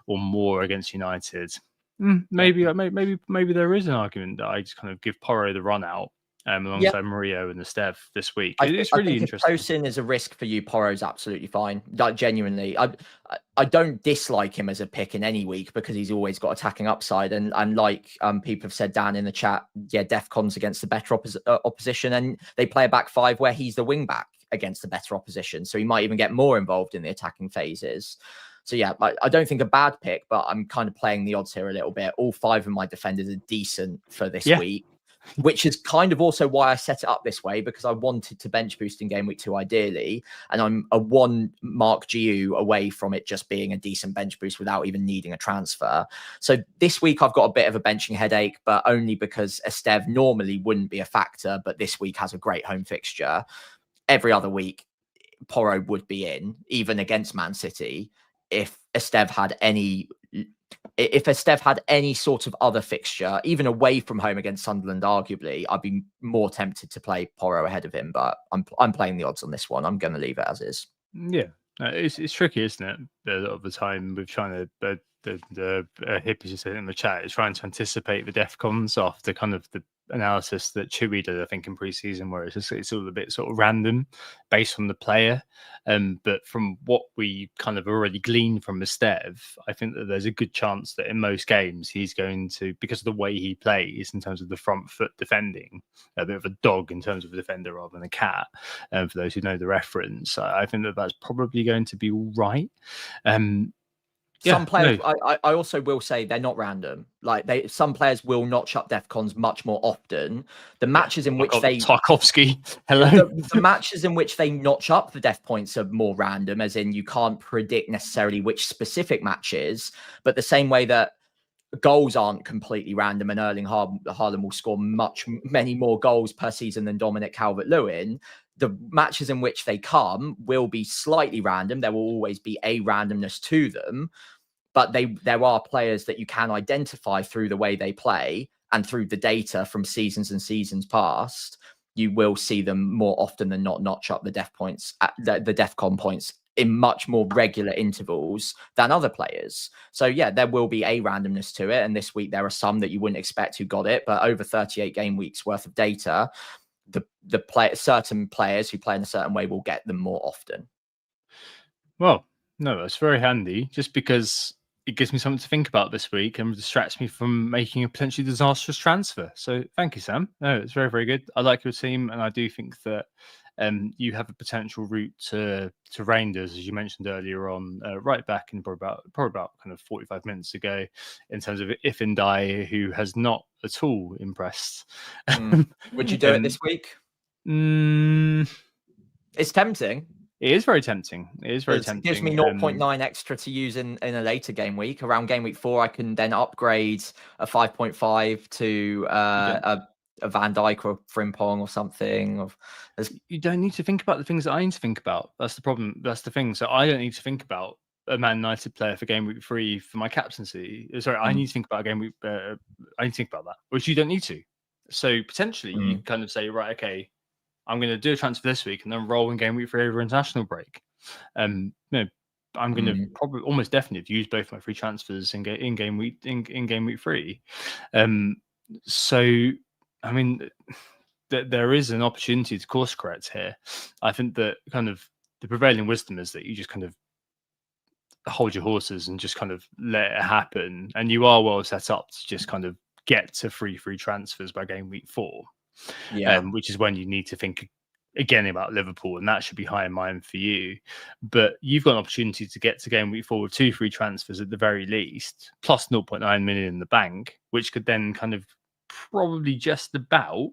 or more against United. Maybe there is an argument that I just kind of give Porro the run out alongside Murillo and Estev this week. It's really interesting. If Tosin is a risk for you, Porro's absolutely fine. Like, genuinely, I don't dislike him as a pick in any week because he's always got attacking upside. And like people have said, Dan in the chat, DEFCON's against the better opposition, and they play a back five where he's the wing back against the better opposition. So he might even get more involved in the attacking phases. So yeah, I don't think a bad pick, but I'm kind of playing the odds here a little bit. All 5 of my defenders are decent for this week, which is kind of also why I set it up this way, because I wanted to bench boost in game week 2 ideally, and I'm a 1 mark GU away from it just being a decent bench boost without even needing a transfer. So this week I've got a bit of a benching headache, but only because Estev normally wouldn't be a factor, but this week has a great home fixture. Every other week Porro would be in, even against Man City, if Estev had any sort of other fixture, even away from home against Sunderland, arguably, I'd be more tempted to play Porro ahead of him. But I'm playing the odds on this one. I'm going to leave it as is. Yeah, it's tricky, isn't it? A lot of the time we're trying to the hippies just said in the chat is trying to anticipate the DEFCONs after kind of the analysis that Chewy did, I think, in pre-season, where it's all a bit sort of random based on the player. But from what we kind of already gleaned from Estev, I think that there's a good chance that in most games he's going to, because of the way he plays in terms of the front foot defending, a bit of a dog in terms of a defender rather than a cat. For those who know the reference, I think that that's probably going to be all right. Some players, I also will say they're not random. Like some players will notch up DEFCONs much more often. The matches in which Tarkovsky, hello. The matches in which they notch up the def points are more random, as in you can't predict necessarily which specific matches. But the same way that goals aren't completely random, and Erling Haaland will score many more goals per season than Dominic Calvert-Lewin. The matches in which they come will be slightly random. There will always be a randomness to them, but there are players that you can identify through the way they play and through the data from seasons and seasons past. You will see them more often than not notch up the def points, the DEFCON points in much more regular intervals than other players. So yeah, there will be a randomness to it. And this week there are some that you wouldn't expect who got it, but over 38 game weeks worth of data, certain players who play in a certain way will get them more often. Well, no, that's very handy just because it gives me something to think about this week and distracts me from making a potentially disastrous transfer. So thank you, Sam. No, it's very, very good. I like your team, and I do think that you have a potential route to Reijnders, as you mentioned earlier on, right back in probably about kind of 45 minutes ago, in terms of if and die, who has not at all impressed. Would you do it this week? It's tempting. It is very tempting. It is very tempting. It gives me 0.9 extra to use in a later game week. Around game week 4, I can then upgrade a 5.5 to a Van Dijk or a Frimpong or something. You don't need to think about the things that I need to think about. That's the problem. That's the thing. So I don't need to think about a Man United player for game week 3 for my captaincy. Sorry, I need to think about a game week. I need to think about that, which you don't need to. So potentially you kind of say, right, okay, I'm going to do a transfer this week and then roll in game week 3 over international break. I'm going to probably almost definitely use both my free transfers in game week 3. So I mean, there is an opportunity to course correct here. I think that kind of the prevailing wisdom is that you just kind of hold your horses and just kind of let it happen, and you are well set up to just kind of get to free transfers by game week 4. Which is when you need to think again about Liverpool, and that should be high in mind for you. But you've got an opportunity to get to game week 4 with 2 free transfers at the very least, plus 0.9 million in the bank, which could then kind of probably just about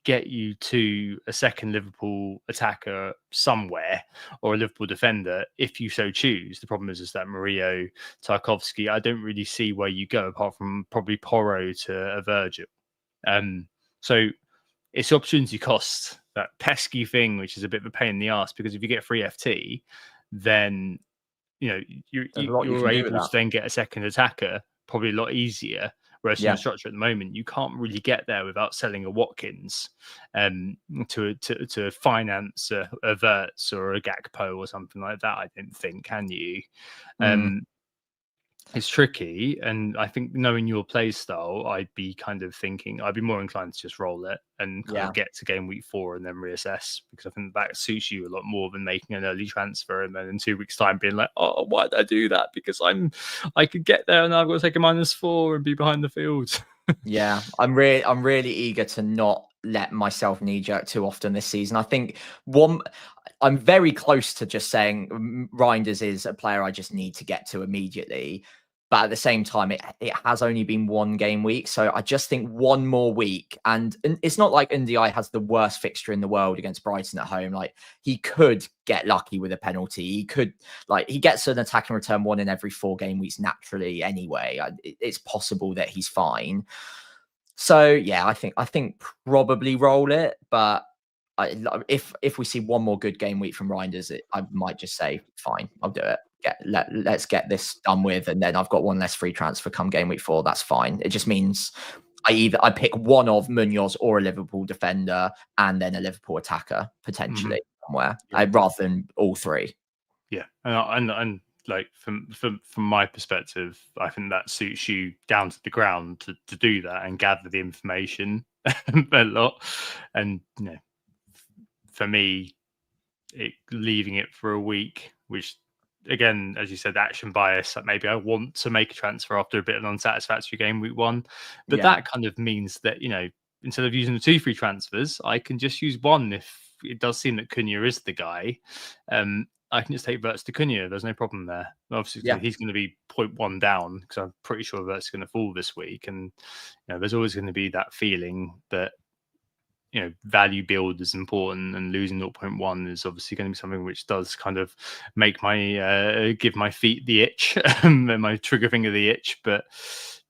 get you to a second Liverpool attacker somewhere, or a Liverpool defender if you so choose. The problem is that Murillo, Tarkowski, I don't really see where you go apart from probably Porro to a Virgil. So it's opportunity cost, that pesky thing, which is a bit of a pain in the ass, because if you get free FT, then you're able to then get a second attacker probably a lot easier. Whereas in the structure at the moment, you can't really get there without selling a Watkins to finance a Wirtz or a Gakpo or something like that. I don't think, can you? It's tricky, and I think knowing your play style, I'd be more inclined to just roll it and kind of get to game week 4 and then reassess, because I think that suits you a lot more than making an early transfer and then in 2 weeks' time being like, oh, why did I do that? Because I could get there and I've got to take a -4 and be behind the field. I'm really eager to not let myself knee jerk too often this season. I think I'm very close to just saying Reijnders is a player I just need to get to immediately. But at the same time, it has only been 1 game week. So I just think 1 more week. And it's not like Ndiaye has the worst fixture in the world against Brighton at home. Like, he could get lucky with a penalty. He gets an attacking return 1 in every 4 game weeks naturally anyway. It's possible that he's fine. So yeah, I think probably roll it. But if we see 1 more good game week from Reijnders, I might just say, fine, I'll do it. Let's get this done with, and then I've got 1 less free transfer come game week 4. That's fine. It just means I pick one of Munoz or a Liverpool defender and then a Liverpool attacker potentially somewhere, rather than all 3. Yeah, and like from my perspective, I think that suits you down to the ground to do that and gather the information a lot. And for me, leaving it for a week, which, again, as you said, action bias, that maybe I want to make a transfer after a bit of an unsatisfactory game week 1. But that kind of means that, instead of using the 2 free transfers, I can just use 1 if it does seem that Cunha is the guy. I can just take Wirtz to Cunha. There's no problem there. Obviously, he's going to be 0.1 down, because I'm pretty sure Wirtz is going to fall this week. And there's always going to be that feeling that value build is important, and losing 0.1 is obviously going to be something which does kind of make my give my feet the itch and my trigger finger the itch. But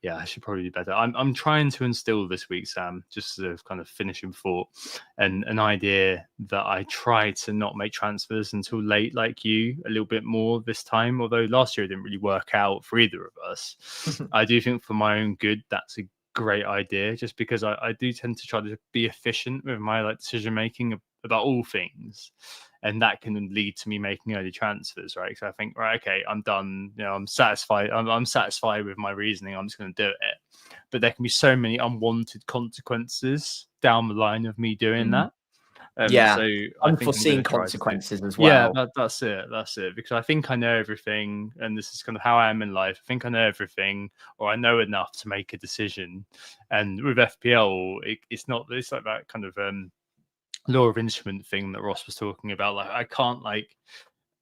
yeah, I should probably do better. I'm trying to instill this week, Sam, just as a kind of finishing thought, and an idea that I try to not make transfers until late, like you, a little bit more this time. Although last year it didn't really work out for either of us. I do think for my own good, that's a great idea, just because I do tend to try to be efficient with my decision making about all things, and that can lead to me making early transfers, right? So I think, right, okay, I'm done. I'm satisfied. I'm satisfied with my reasoning. I'm just going to do it. But there can be so many unwanted consequences down the line of me doing that. Yeah, so I think unforeseen consequences as well. Yeah, that's it. Because I think I know everything, and this is kind of how I am in life. I think I know everything, or I know enough to make a decision. And with FPL, it's like that kind of law of instrument thing that Ross was talking about. Like, I can't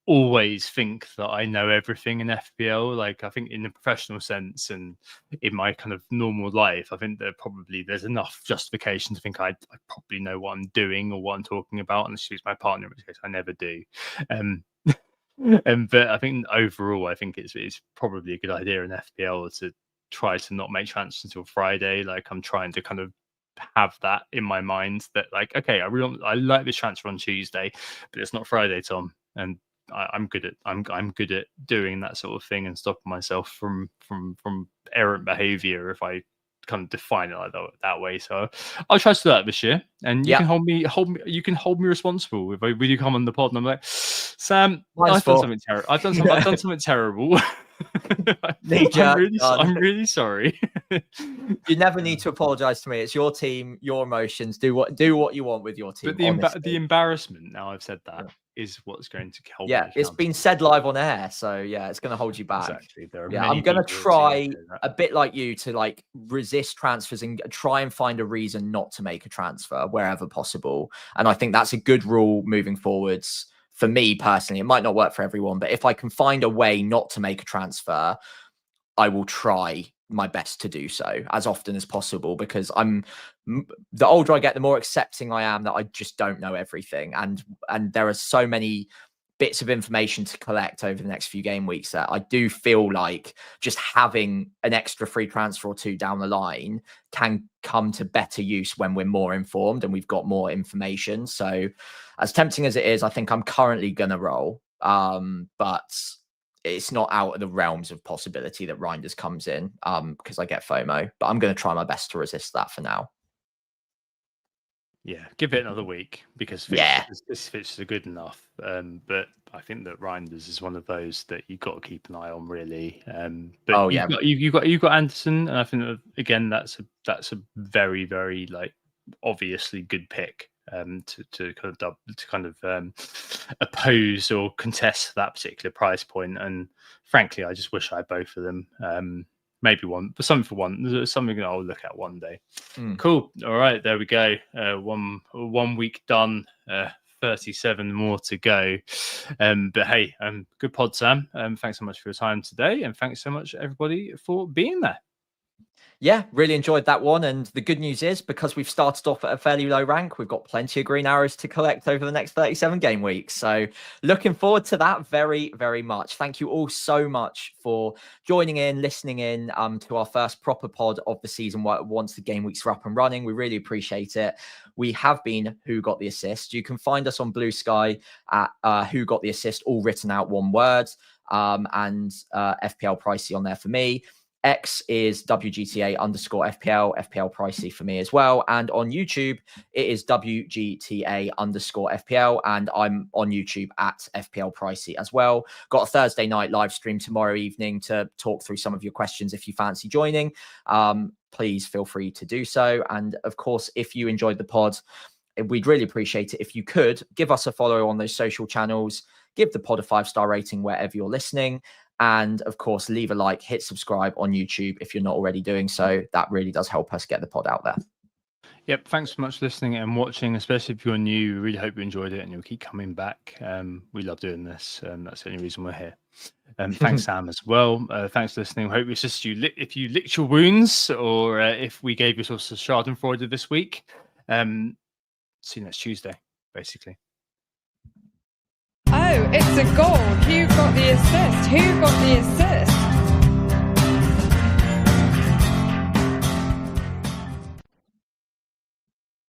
always think that I know everything in FPL. Like, I think in the professional sense and in my kind of normal life, I think there's enough justification to think I probably know what I'm doing or what I'm talking about, and she's my partner, in which case I never do. But I think overall, I think it's probably a good idea in FPL to try to not make transfers until Friday. Like, I'm trying to kind of have that in my mind that, like, okay, I like this transfer on Tuesday, but it's not Friday, Tom, and I'm good at doing that sort of thing and stopping myself from errant behavior if I kind of define it like that way. So I'll try to do that this year, and you can hold me responsible if you come on the pod and I'm like, Sam, I've done something terrible. I've done something terrible. I'm really sorry. You never need to apologize to me. It's your team, your emotions. Do what you want with your team. But the embarrassment, now I've said that, is what's going to hold me it's been said live on air, so it's going to hold you back. Exactly. I'm going to try a bit like you to resist transfers and try and find a reason not to make a transfer wherever possible. And I think that's a good rule moving forwards. For me personally, it might not work for everyone, but if I can find a way not to make a transfer, I will try my best to do so as often as possible, because the older I get, the more accepting I am that I just don't know everything. And there are so many bits of information to collect over the next few game weeks that I do feel like just having an extra free transfer or two down the line can come to better use when we're more informed and we've got more information. So as tempting as it is, I think I'm currently going to roll. But it's not out of the realms of possibility that Reijnders comes in because I get FOMO, but I'm going to try my best to resist that for now. Yeah, give it another week because fixtures are good enough. But I think that Reijnders is one of those that you've got to keep an eye on, really. But you've got Anderson, and I think that, again, that's a very, very obviously good pick to kind of oppose or contest that particular price point. And frankly, I just wish I had both of them. Maybe one, but something for one. Something that I'll look at one day. Cool. All right, there we go. One week done. 37 more to go. But hey, good pod, Sam. Thanks so much for your time today, and thanks so much everybody for being there. Yeah, really enjoyed that one. And the good news is, because we've started off at a fairly low rank, we've got plenty of green arrows to collect over the next 37 game weeks. So looking forward to that very, very much. Thank you all so much for joining in, listening in to our first proper pod of the season once the game weeks are up and running. We really appreciate it. We have been Who Got the Assist. You can find us on Blue Sky at Who Got the Assist, all written out one word, and FPL Pricey on there for me. X is WGTA_FPL, FPL Pricey for me as well. And on YouTube, it is WGTA_FPL. And I'm on YouTube at FPL Pricey as well. Got a Thursday night live stream tomorrow evening to talk through some of your questions. If you fancy joining, please feel free to do so. And of course, if you enjoyed the pod, we'd really appreciate it if you could give us a follow on those social channels, give the pod a 5-star rating wherever you're listening. And of course, leave a like, hit subscribe on YouTube if you're not already doing so. That really does help us get the pod out there. Yep. Thanks so much for listening and watching, especially if you're new. We really hope you enjoyed it and you'll keep coming back. We love doing this. That's the only reason we're here. Thanks, Sam, as well. Thanks for listening. Hope it's just if you licked your wounds, or if we gave yourself a Schadenfreude this week. See you next Tuesday, basically. Oh, it's a goal. Who got the assist? Who got the assist?